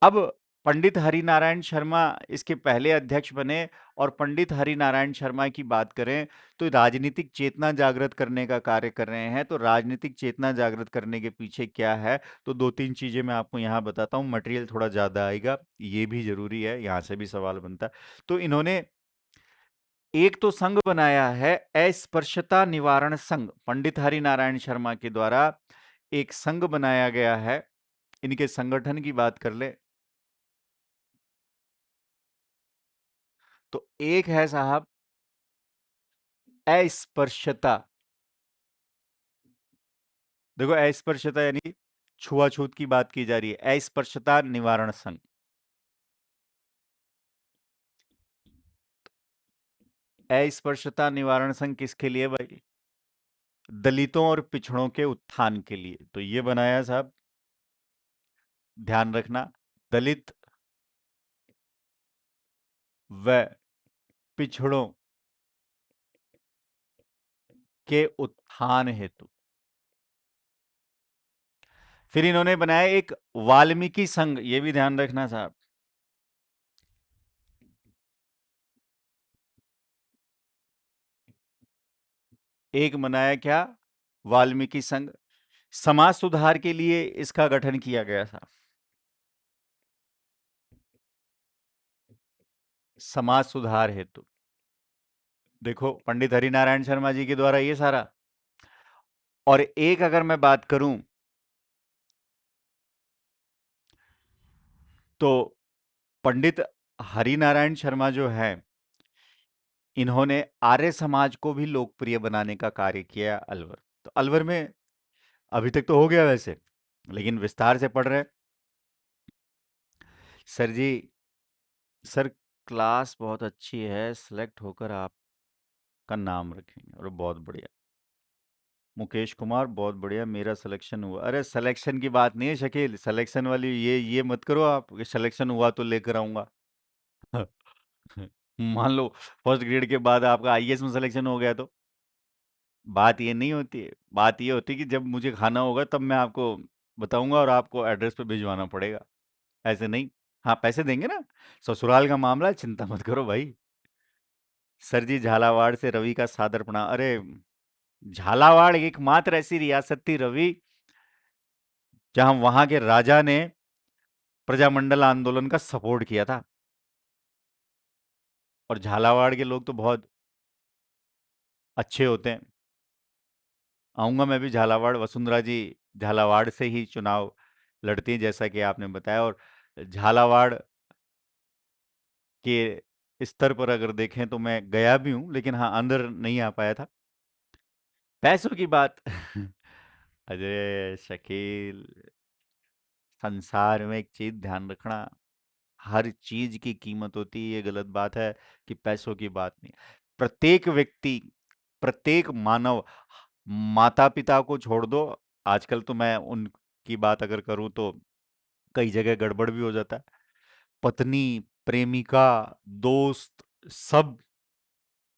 अब पंडित हरि नारायण शर्मा इसके पहले अध्यक्ष बने, और पंडित हरि नारायण शर्मा की बात करें तो राजनीतिक चेतना जागृत करने का कार्य कर रहे हैं। तो राजनीतिक चेतना जागृत करने के पीछे क्या है, तो दो तीन चीजें मैं आपको यहां बताता हूं। मटेरियल थोड़ा ज्यादा आएगा, ये भी जरूरी है, यहां से भी सवाल बनता है। तो इन्होंने एक तो संघ बनाया है, अस्पृश्यता निवारण संघ, पंडित हरि नारायण शर्मा के द्वारा एक संघ बनाया गया है। इनके संगठन की बात कर ले तो एक है साहब अस्पृश्यता, देखो अस्पृश्यता यानी छुआछूत की बात की जा रही है। अस्पृश्यता निवारण संघ, अस्पृश्यता निवारण संघ किसके लिए भाई? दलितों और पिछड़ों के उत्थान के लिए। तो ये बनाया साहब, ध्यान रखना, दलित व पिछड़ों के उत्थान हेतु। फिर इन्होंने बनाया एक वाल्मीकि संघ, ये भी ध्यान रखना साहब। एक बनाया क्या? वाल्मीकि संघ। समाज सुधार के लिए इसका गठन किया गया था। समाज सुधार हेतु। देखो पंडित हरिनारायण शर्मा जी के द्वारा ये सारा। और एक अगर मैं बात करूं तो पंडित हरिनारायण शर्मा जो है, इन्होंने आर्य समाज को भी लोकप्रिय बनाने का कार्य किया अलवर। तो अलवर में अभी तक तो हो गया वैसे, लेकिन विस्तार से पढ़ रहे। सर जी, सर क्लास बहुत अच्छी है, सिलेक्ट होकर आपका नाम रखेंगे। और बहुत बढ़िया, मुकेश कुमार बहुत बढ़िया, मेरा सिलेक्शन हुआ। अरे सिलेक्शन की बात नहीं है शकील, सिलेक्शन वाली ये मत करो आप कि सिलेक्शन हुआ तो लेकर आऊंगा। मान लो फर्स्ट ग्रेड के बाद आपका आईएएस में सिलेक्शन हो गया तो बात ये नहीं होती है। बात ये होती है कि जब मुझे खाना होगा तब मैं आपको बताऊंगा और आपको एड्रेस पे भिजवाना पड़ेगा, ऐसे नहीं। हाँ पैसे देंगे ना, ससुराल का मामला है, चिंता मत करो भाई। सर जी झालावाड़ से रवि का सादर प्रणाम। अरे झालावाड़ एकमात्र ऐसी रियासत थी रवि, जहां वहां के राजा ने प्रजामंडल आंदोलन का सपोर्ट किया था। और झालावाड़ के लोग तो बहुत अच्छे होते हैं। आऊंगा मैं भी झालावाड़, वसुंधरा जी झालावाड़ से ही चुनाव लड़ती हैं जैसा कि आपने बताया। और झालावाड़ के स्तर पर अगर देखें तो मैं गया भी हूं, लेकिन हाँ अंदर नहीं आ पाया था। पैसों की बात अजय शकील, संसार में एक चीज ध्यान रखना, हर चीज की कीमत होती है। ये गलत बात है कि पैसों की बात नहीं। प्रत्येक व्यक्ति, प्रत्येक मानव, माता पिता को छोड़ दो, आजकल तो मैं उनकी बात अगर करूं तो कई जगह गड़बड़ भी हो जाता है। पत्नी, प्रेमिका, दोस्त, सब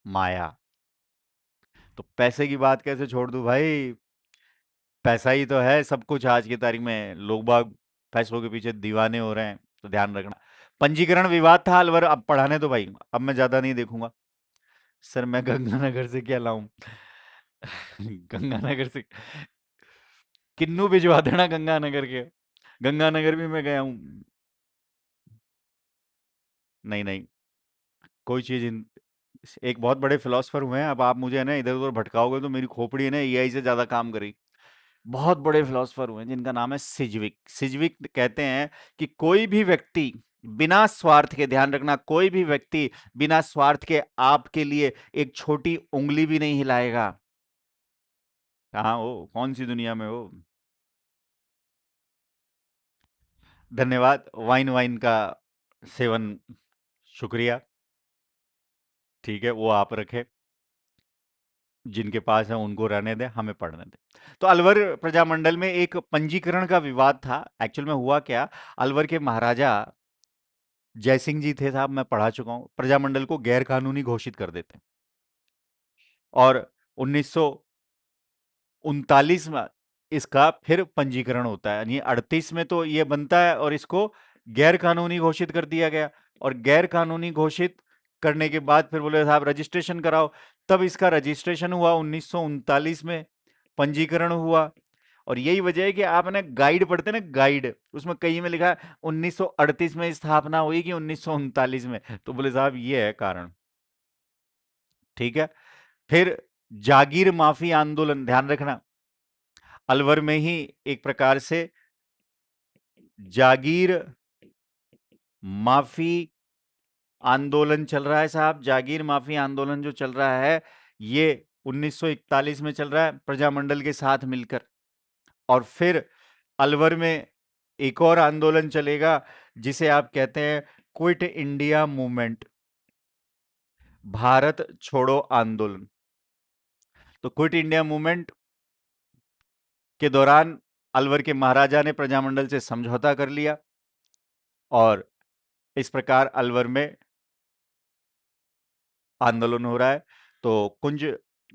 माया। तो पैसे की बात कैसे छोड़ दूं भाई? पैसा ही तो है सब कुछ। आज की तारीख में लोग बाग पैसों के पीछे दीवाने हो रहे हैं, तो ध्यान रखना। पंजीकरण विवाद था अलवर, अब पढ़ाने दो भाई, अब मैं ज्यादा नहीं देखूंगा। सर मैं गंगानगर से क्या लाऊं? गंगानगर से किन्नू भिजवा देना गंगानगर के। गंगानगर भी मैं गया हूँ। नहीं नहीं, कोई चीज एक बहुत बड़े फिलोसफर हुए हैं, अब आप मुझे है ना इधर उधर भटकाओगे तो मेरी खोपड़ी है ना एआई से ज्यादा काम करेगी। बहुत बड़े फिलोसफर हुए हैं जिनका नाम है सिजविक। सिजविक कहते हैं कि कोई भी व्यक्ति बिना स्वार्थ के, ध्यान रखना, कोई भी व्यक्ति बिना स्वार्थ के आपके लिए एक छोटी उंगली भी नहीं हिलाएगा। कहाँ हो, कौन सी दुनिया में हो? धन्यवाद, वाइन वाइन का सेवन, शुक्रिया। ठीक है, वो आप रखे, जिनके पास है उनको रहने दें, हमें पढ़ने दें। तो अलवर प्रजामंडल में एक पंजीकरण का विवाद था। एक्चुअल में हुआ क्या, अलवर के महाराजा जयसिंह जी थे साहब, मैं पढ़ा चुका हूं, प्रजामंडल को गैर कानूनी घोषित कर देते हैं। और 1939 में इसका फिर पंजीकरण होता है, यानी 38 में तो ये बनता है और इसको गैर कानूनी घोषित कर दिया गया। और गैर कानूनी घोषित करने के बाद फिर बोले साहब रजिस्ट्रेशन कराओ, तब इसका रजिस्ट्रेशन हुआ 1939 में, पंजीकरण हुआ। और यही वजह है कि आप ना गाइड पढ़ते हैं ना, गाइड, उसमें कहीं में लिखा है 1938 में स्थापना हुई कि 1939 में, तो बोले साहब ये है कारण। ठीक है। फिर जागीर माफी आंदोलन, ध्यान रखना, अलवर में ही एक प्रकार से जागीर माफी आंदोलन चल रहा है साहब। जागीर माफी आंदोलन जो चल रहा है, ये 1941 में चल रहा है प्रजामंडल के साथ मिलकर। और फिर अलवर में एक और आंदोलन चलेगा जिसे आप कहते हैं क्विट इंडिया मूवमेंट, भारत छोड़ो आंदोलन। तो क्विट इंडिया मूवमेंट के दौरान अलवर के महाराजा ने प्रजामंडल से समझौता कर लिया और इस प्रकार अलवर में आंदोलन हो रहा है। तो कुंज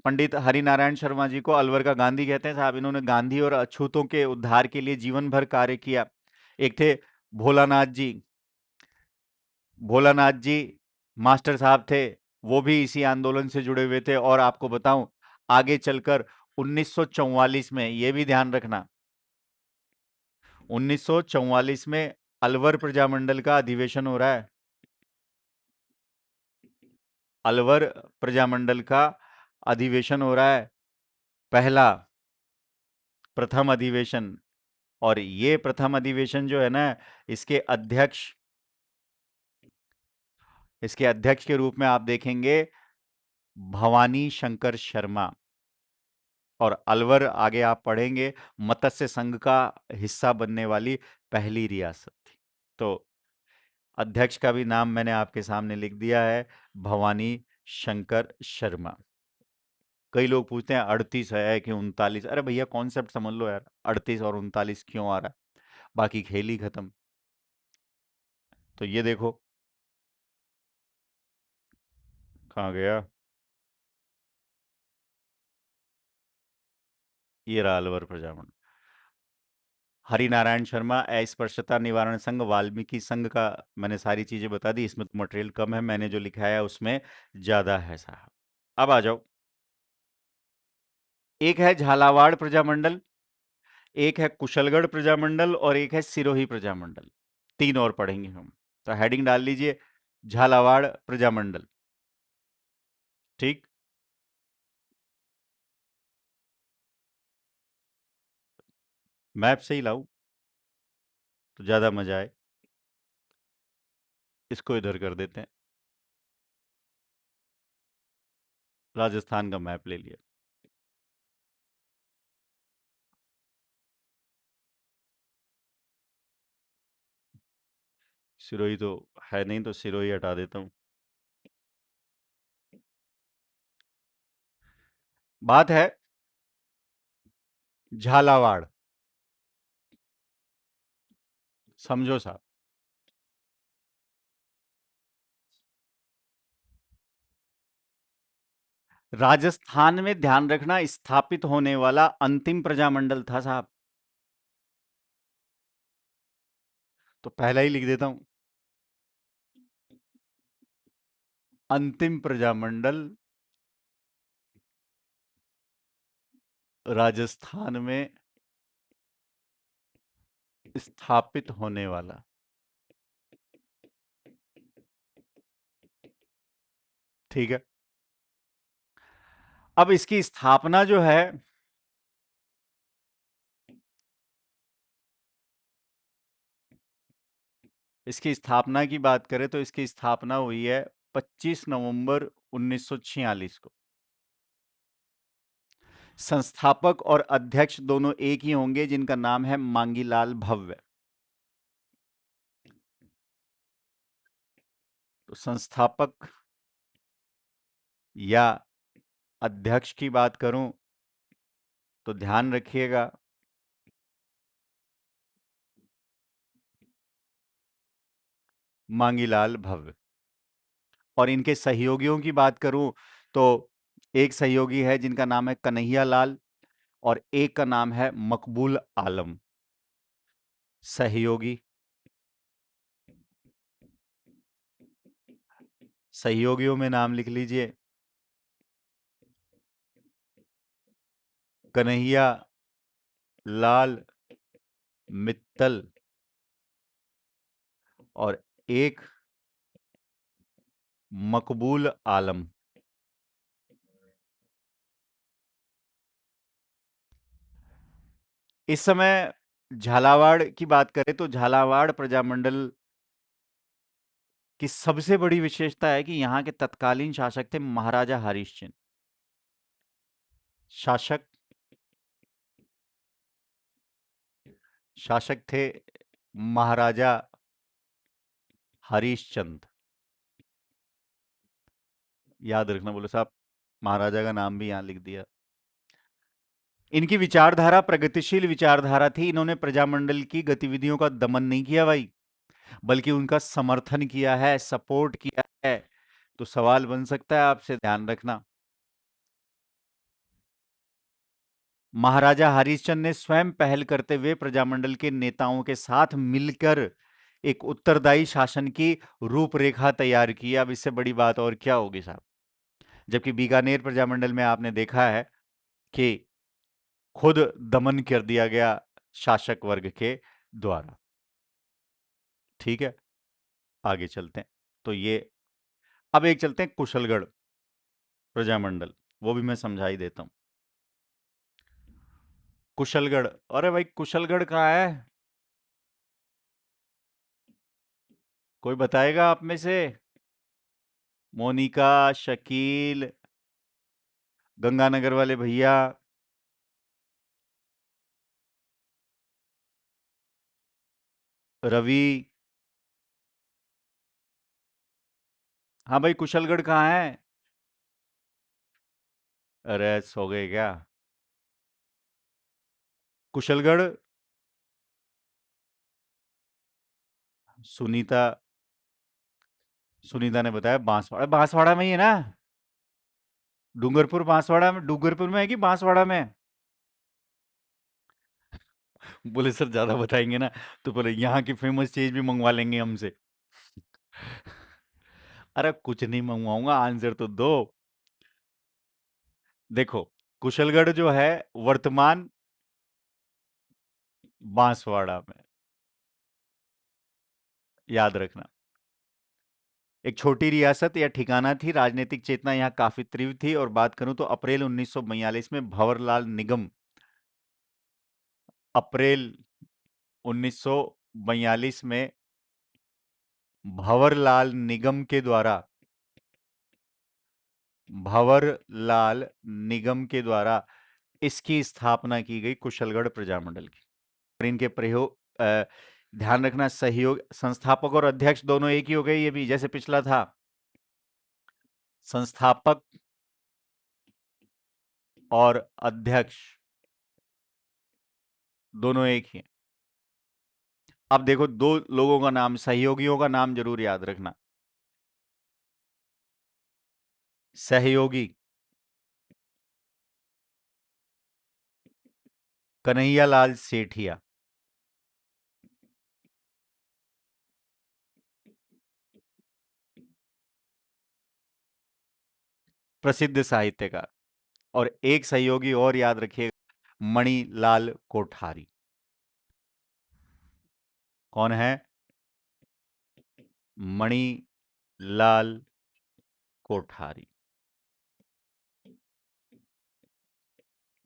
पंडित हरिनारायण शर्मा जी को अलवर का गांधी कहते हैं साहब। इन्होंने गांधी और अछूतों के उद्धार के लिए जीवन भर कार्य किया। एक थे भोलानाथ जी। भोलानाथ जी मास्टर साहब थे, वो भी इसी आंदोलन से जुड़े हुए थे। और आपको बताऊं, आगे चलकर 1944 में, ये भी ध्यान रखना, 1944 में अलवर प्रजामंडल का अधिवेशन हो रहा है। अलवर प्रजामंडल का अधिवेशन हो रहा है, पहला प्रथम अधिवेशन। और ये प्रथम अधिवेशन जो है ना, इसके अध्यक्ष इसके अध्यक्ष के रूप में आप देखेंगे भवानी शंकर शर्मा। और अलवर, आगे आप पढ़ेंगे, मत्स्य संघ का हिस्सा बनने वाली पहली रियासत थी। तो अध्यक्ष का भी नाम मैंने आपके सामने लिख दिया है, भवानी शंकर शर्मा। कई लोग पूछते हैं 38 है कि 39। अरे भैया कॉन्सेप्ट समझ लो यार, 38 और 39 क्यों आ रहा है, बाकी खेल ही खत्म। तो ये देखो कहाँ गया, ये रहा अलवर प्रजामंडल। हरिनारायण शर्मा, अस्पृश्यता निवारण संघ, वाल्मीकि संघ का मैंने सारी चीजें बता दी। इसमें तो मटेरियल कम है, मैंने जो लिखा है उसमें ज्यादा है साहब। अब आ जाओ, एक है झालावाड़ प्रजामंडल, एक है कुशलगढ़ प्रजामंडल और एक है सिरोही प्रजामंडल। तीन और पढ़ेंगे हम। तो हेडिंग डाल लीजिए झालावाड़ प्रजामंडल। ठीक, मैप से ही लाऊं तो ज्यादा मजा आए। इसको इधर कर देते हैं, राजस्थान का मैप ले लिया। सिरोही तो है नहीं, तो सिरोही हटा देता हूं। बात है झालावाड़, समझो साहब। राजस्थान में ध्यान रखना स्थापित होने वाला अंतिम प्रजामंडल था साहब। तो पहला ही लिख देता हूं, अंतिम प्रजामंडल राजस्थान में स्थापित होने वाला। ठीक है, अब इसकी स्थापना जो है, इसकी स्थापना की बात करें तो इसकी स्थापना हुई है 25 नवंबर 1946 को। संस्थापक और अध्यक्ष दोनों एक ही होंगे, जिनका नाम है मांगीलाल भव्य। तो संस्थापक या अध्यक्ष की बात करूं तो ध्यान रखिएगा, मांगीलाल भव्य। और इनके सहयोगियों की बात करूं तो एक सहयोगी है जिनका नाम है कन्हैया लाल और एक का नाम है मकबूल आलम। सहयोगी, सहयोगियों में नाम लिख लीजिए, कन्हैया लाल मित्तल और एक मकबूल आलम। इस समय झालावाड़ की बात करें तो झालावाड़ प्रजामंडल की सबसे बड़ी विशेषता है कि यहाँ के तत्कालीन शासक थे महाराजा हरिश्चंद्र। शासक शासक थे महाराजा हरीशचंद्र। याद रखना बोले साहब, महाराजा का नाम भी यहां लिख दिया। इनकी विचारधारा प्रगतिशील विचारधारा थी। इन्होंने प्रजामंडल की गतिविधियों का दमन नहीं किया भाई, बल्कि उनका समर्थन किया है, सपोर्ट किया है। तो सवाल बन सकता है आपसे, ध्यान रखना। महाराजा हरिश्चंद्र ने स्वयं पहल करते हुए प्रजामंडल के नेताओं के साथ मिलकर एक उत्तरदायी शासन की रूपरेखा तैयार की। अब इससे बड़ी बात और क्या होगी साहब। जबकि बीकानेर प्रजामंडल में आपने देखा है कि खुद दमन कर दिया गया शासक वर्ग के द्वारा। ठीक है, आगे चलते हैं। तो ये, अब एक चलते हैं कुशलगढ़ प्रजामंडल, वो भी मैं समझा ही देता हूं। कुशलगढ़, अरे भाई कुशलगढ़ कहाँ है? कोई बताएगा आप में से? मोनिका, शकील, गंगानगर वाले भैया, रवि। हाँ भाई, कुशलगढ़ कहाँ है? अरे सो गए क्या? कुशलगढ़, सुनीता, सुनीता ने बताया बांसवाड़ा। बांसवाड़ा में ही है ना? डूंगरपुर बांसवाड़ा में, डूंगरपुर में है कि बांसवाड़ा में? बोले सर ज्यादा बताएंगे ना तो बोले यहाँ की फेमस चीज भी मंगवा लेंगे हमसे। अरे कुछ नहीं मंगवाऊंगा, आंसर तो दो। देखो, कुशलगढ़ जो है वर्तमान बांसवाड़ा में, याद रखना। एक छोटी रियासत या ठिकाना थी, राजनीतिक चेतना यहाँ काफी तीव्र थी। और बात करूं तो अप्रैल 1942 में भंवरलाल निगम, अप्रैल 1942 में भंवरलाल निगम के द्वारा, भंवरलाल निगम के द्वारा इसकी स्थापना की गई, कुशलगढ़ प्रजामंडल की। और इनके प्रयोग, ध्यान रखना, सहयोग, संस्थापक और अध्यक्ष दोनों एक ही हो गए, ये भी जैसे पिछला था। संस्थापक और अध्यक्ष दोनों एक ही हैं। अब देखो, दो लोगों का नाम, सहयोगियों का नाम जरूर याद रखना। सहयोगी कन्हैयालाल सेठिया, प्रसिद्ध साहित्यकार। और एक सहयोगी और याद रखिएगा, मणिलाल कोठारी। कौन है? मणिलाल कोठारी।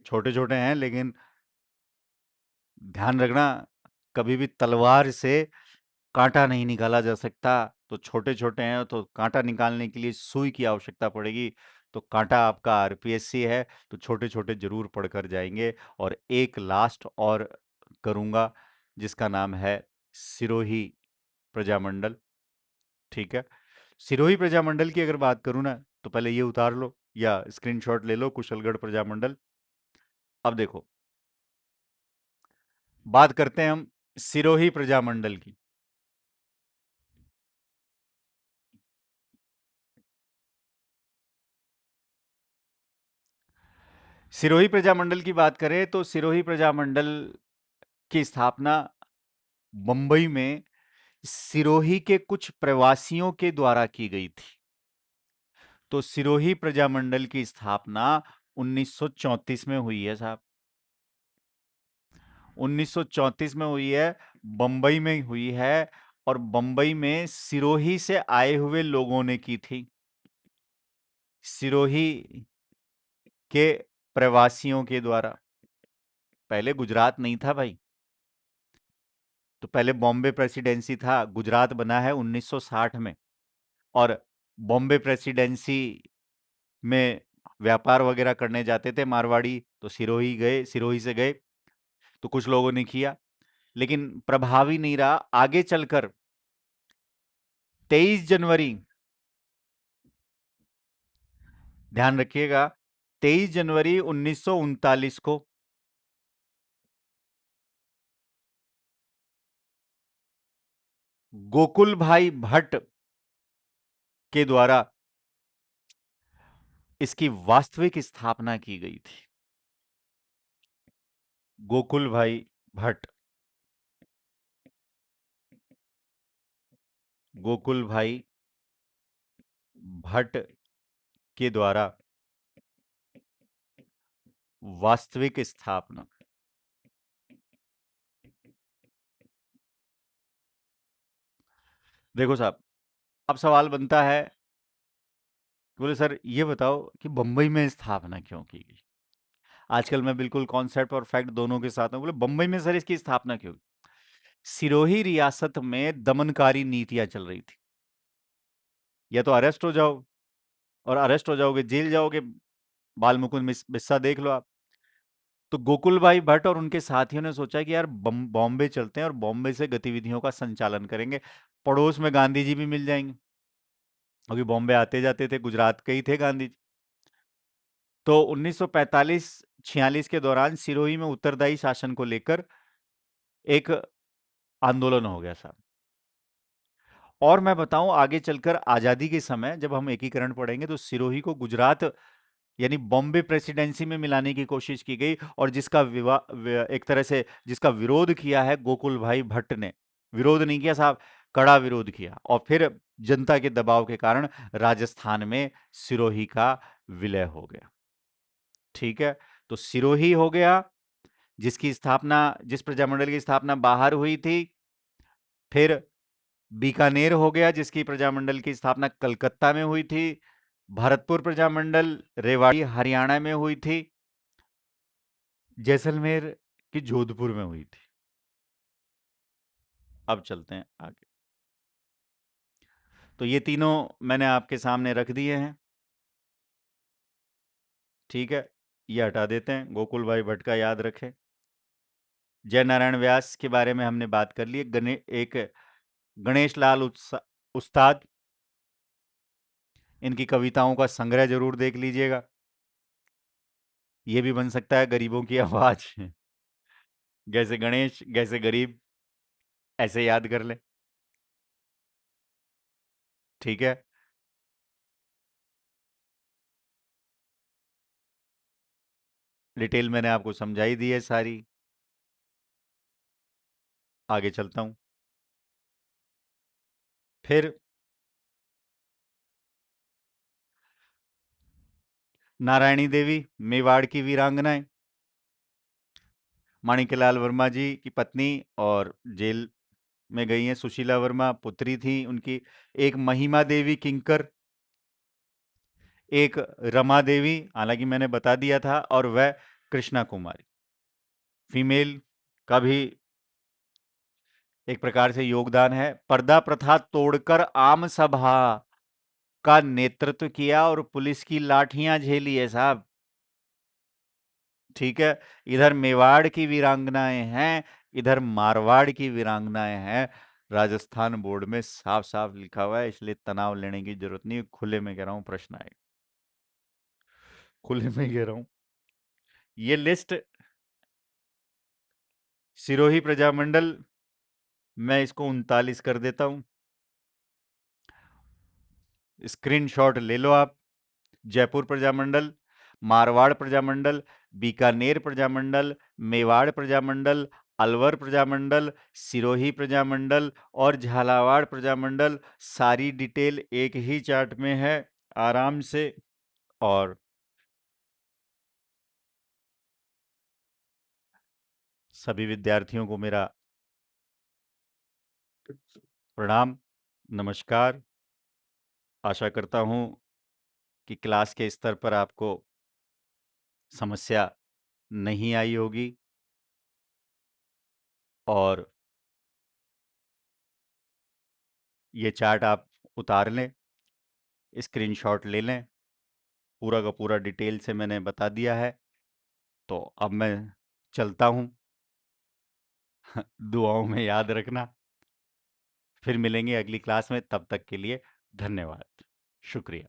छोटे छोटे हैं लेकिन ध्यान रखना, कभी भी तलवार से कांटा नहीं निकाला जा सकता। तो छोटे छोटे हैं तो कांटा निकालने के लिए सुई की आवश्यकता पड़ेगी। तो कांटा आपका आरपीएससी है, तो छोटे छोटे जरूर पढ़कर जाएंगे। और एक लास्ट और करूंगा, जिसका नाम है सिरोही प्रजामंडल। ठीक है, सिरोही प्रजामंडल की अगर बात करूं ना, तो पहले ये उतार लो या स्क्रीनशॉट ले लो, कुशलगढ़ प्रजामंडल। अब देखो, बात करते हैं हम सिरोही प्रजामंडल की। सिरोही प्रजामंडल की बात करें तो सिरोही प्रजामंडल की स्थापना बंबई में सिरोही के कुछ प्रवासियों के द्वारा की गई थी। तो सिरोही प्रजामंडल की स्थापना 1934 में हुई है साहब। 1934 में हुई है, बंबई में हुई है। और बंबई में सिरोही से आए हुए लोगों ने की थी, सिरोही के प्रवासियों के द्वारा। पहले गुजरात नहीं था भाई, तो पहले बॉम्बे प्रेसिडेंसी था। गुजरात बना है 1960 में। और बॉम्बे प्रेसिडेंसी में व्यापार वगैरह करने जाते थे मारवाड़ी, तो सिरोही से गए, तो कुछ लोगों ने किया, लेकिन प्रभावी नहीं रहा। आगे चलकर 23 जनवरी, ध्यान रखिएगा, 23 जनवरी 1939 को गोकुल भाई भट्ट के द्वारा इसकी वास्तविक स्थापना की गई थी। गोकुल भाई भट्ट, गोकुल भाई भट्ट के द्वारा वास्तविक स्थापना। देखो साहब, अब सवाल बनता है, बोले सर ये बताओ कि बंबई में स्थापना क्यों की गई। आजकल मैं बिल्कुल कॉन्सेप्ट और फैक्ट दोनों के साथ हूं। बोले बंबई में सर इसकी स्थापना क्यों? सिरोही रियासत में दमनकारी नीतियां चल रही थी। या तो अरेस्ट हो जाओ, और अरेस्ट हो जाओगे जेल जाओगे, बाल मुकुंद बिस्सा देख लो आप। तो गोकुल भाई भट्ट और उनके साथियों ने सोचा कि यार बॉम्बे चलते हैं और बॉम्बे से गतिविधियों का संचालन करेंगे। पड़ोस में गांधी जी भी मिल जाएंगे, क्योंकि बॉम्बे आते जाते थे, गुजरात के ही थे गांधी जी। तो 1945-46 के दौरान सिरोही में उत्तरदायी शासन को लेकर एक आंदोलन हो गया साहब। और मैं बताऊं, आगे चलकर आजादी के समय जब हम एकीकरण पढ़ेंगे, तो सिरोही को गुजरात यानी बॉम्बे प्रेसिडेंसी में मिलाने की कोशिश की गई, और एक तरह से जिसका विरोध किया है गोकुल भाई भट्ट ने। विरोध नहीं किया साहब, कड़ा विरोध किया, और फिर जनता के दबाव के कारण राजस्थान में सिरोही का विलय हो गया। ठीक है, तो सिरोही हो गया, जिसकी स्थापना, जिस प्रजामंडल की स्थापना बाहर हुई थी। फिर बीकानेर हो गया, जिसकी प्रजामंडल की स्थापना कलकत्ता में हुई थी। भरतपुर प्रजामंडल रेवाड़ी हरियाणा में हुई थी। जैसलमेर की जोधपुर में हुई थी। अब चलते हैं आगे। तो ये तीनों मैंने आपके सामने रख दिए हैं। ठीक है, ये हटा देते हैं, गोकुल भाई भट्ट का याद रखें। जय नारायण व्यास के बारे में हमने बात कर ली। एक गणेश लाल उस्ताद, इनकी कविताओं का संग्रह जरूर देख लीजिएगा। ये भी बन सकता है गरीबों की आवाज। जैसे गणेश, जैसे गरीब, ऐसे याद कर ले। ठीक है, डिटेल मैंने आपको समझाई दी है सारी। आगे चलता हूं। फिर नारायणी देवी, मेवाड़ की वीरांगनाएं, माणिक्यलाल वर्मा जी की पत्नी, और जेल में गई हैं। सुशीला वर्मा पुत्री थी उनकी। एक महिमा देवी किंकर, एक रमा देवी, हालांकि मैंने बता दिया था, और वह कृष्णा कुमारी। फीमेल का भी एक प्रकार से योगदान है। पर्दा प्रथा तोड़कर आम सभा का नेतृत्व किया और पुलिस की लाठियां झेली है साहब। ठीक है, इधर मेवाड़ की वीरांगनाएं हैं, इधर मारवाड़ की वीरांगनाएं हैं। राजस्थान बोर्ड में साफ साफ लिखा हुआ है, इसलिए तनाव लेने की जरूरत नहीं। खुले में कह रहा हूं, प्रश्न आए, खुले में कह रहा हूं। ये लिस्ट सिरोही प्रजामंडल, मैं इसको 39 कर देता हूं। स्क्रीनशॉट ले लो आप। जयपुर प्रजामंडल, मारवाड़ प्रजामंडल, बीकानेर प्रजामंडल, मेवाड़ प्रजामंडल, अलवर प्रजामंडल, सिरोही प्रजामंडल और झालावाड़ प्रजामंडल, सारी डिटेल एक ही चार्ट में है, आराम से। और सभी विद्यार्थियों को मेरा प्रणाम, नमस्कार। आशा करता हूं कि क्लास के स्तर पर आपको समस्या नहीं आई होगी, और ये चार्ट आप उतार लें, स्क्रीनशॉट ले लें, पूरा का पूरा डिटेल से मैंने बता दिया है। तो अब मैं चलता हूँ। दुआओं में याद रखना। फिर मिलेंगे अगली क्लास में, तब तक के लिए धन्यवाद। शुक्रिया।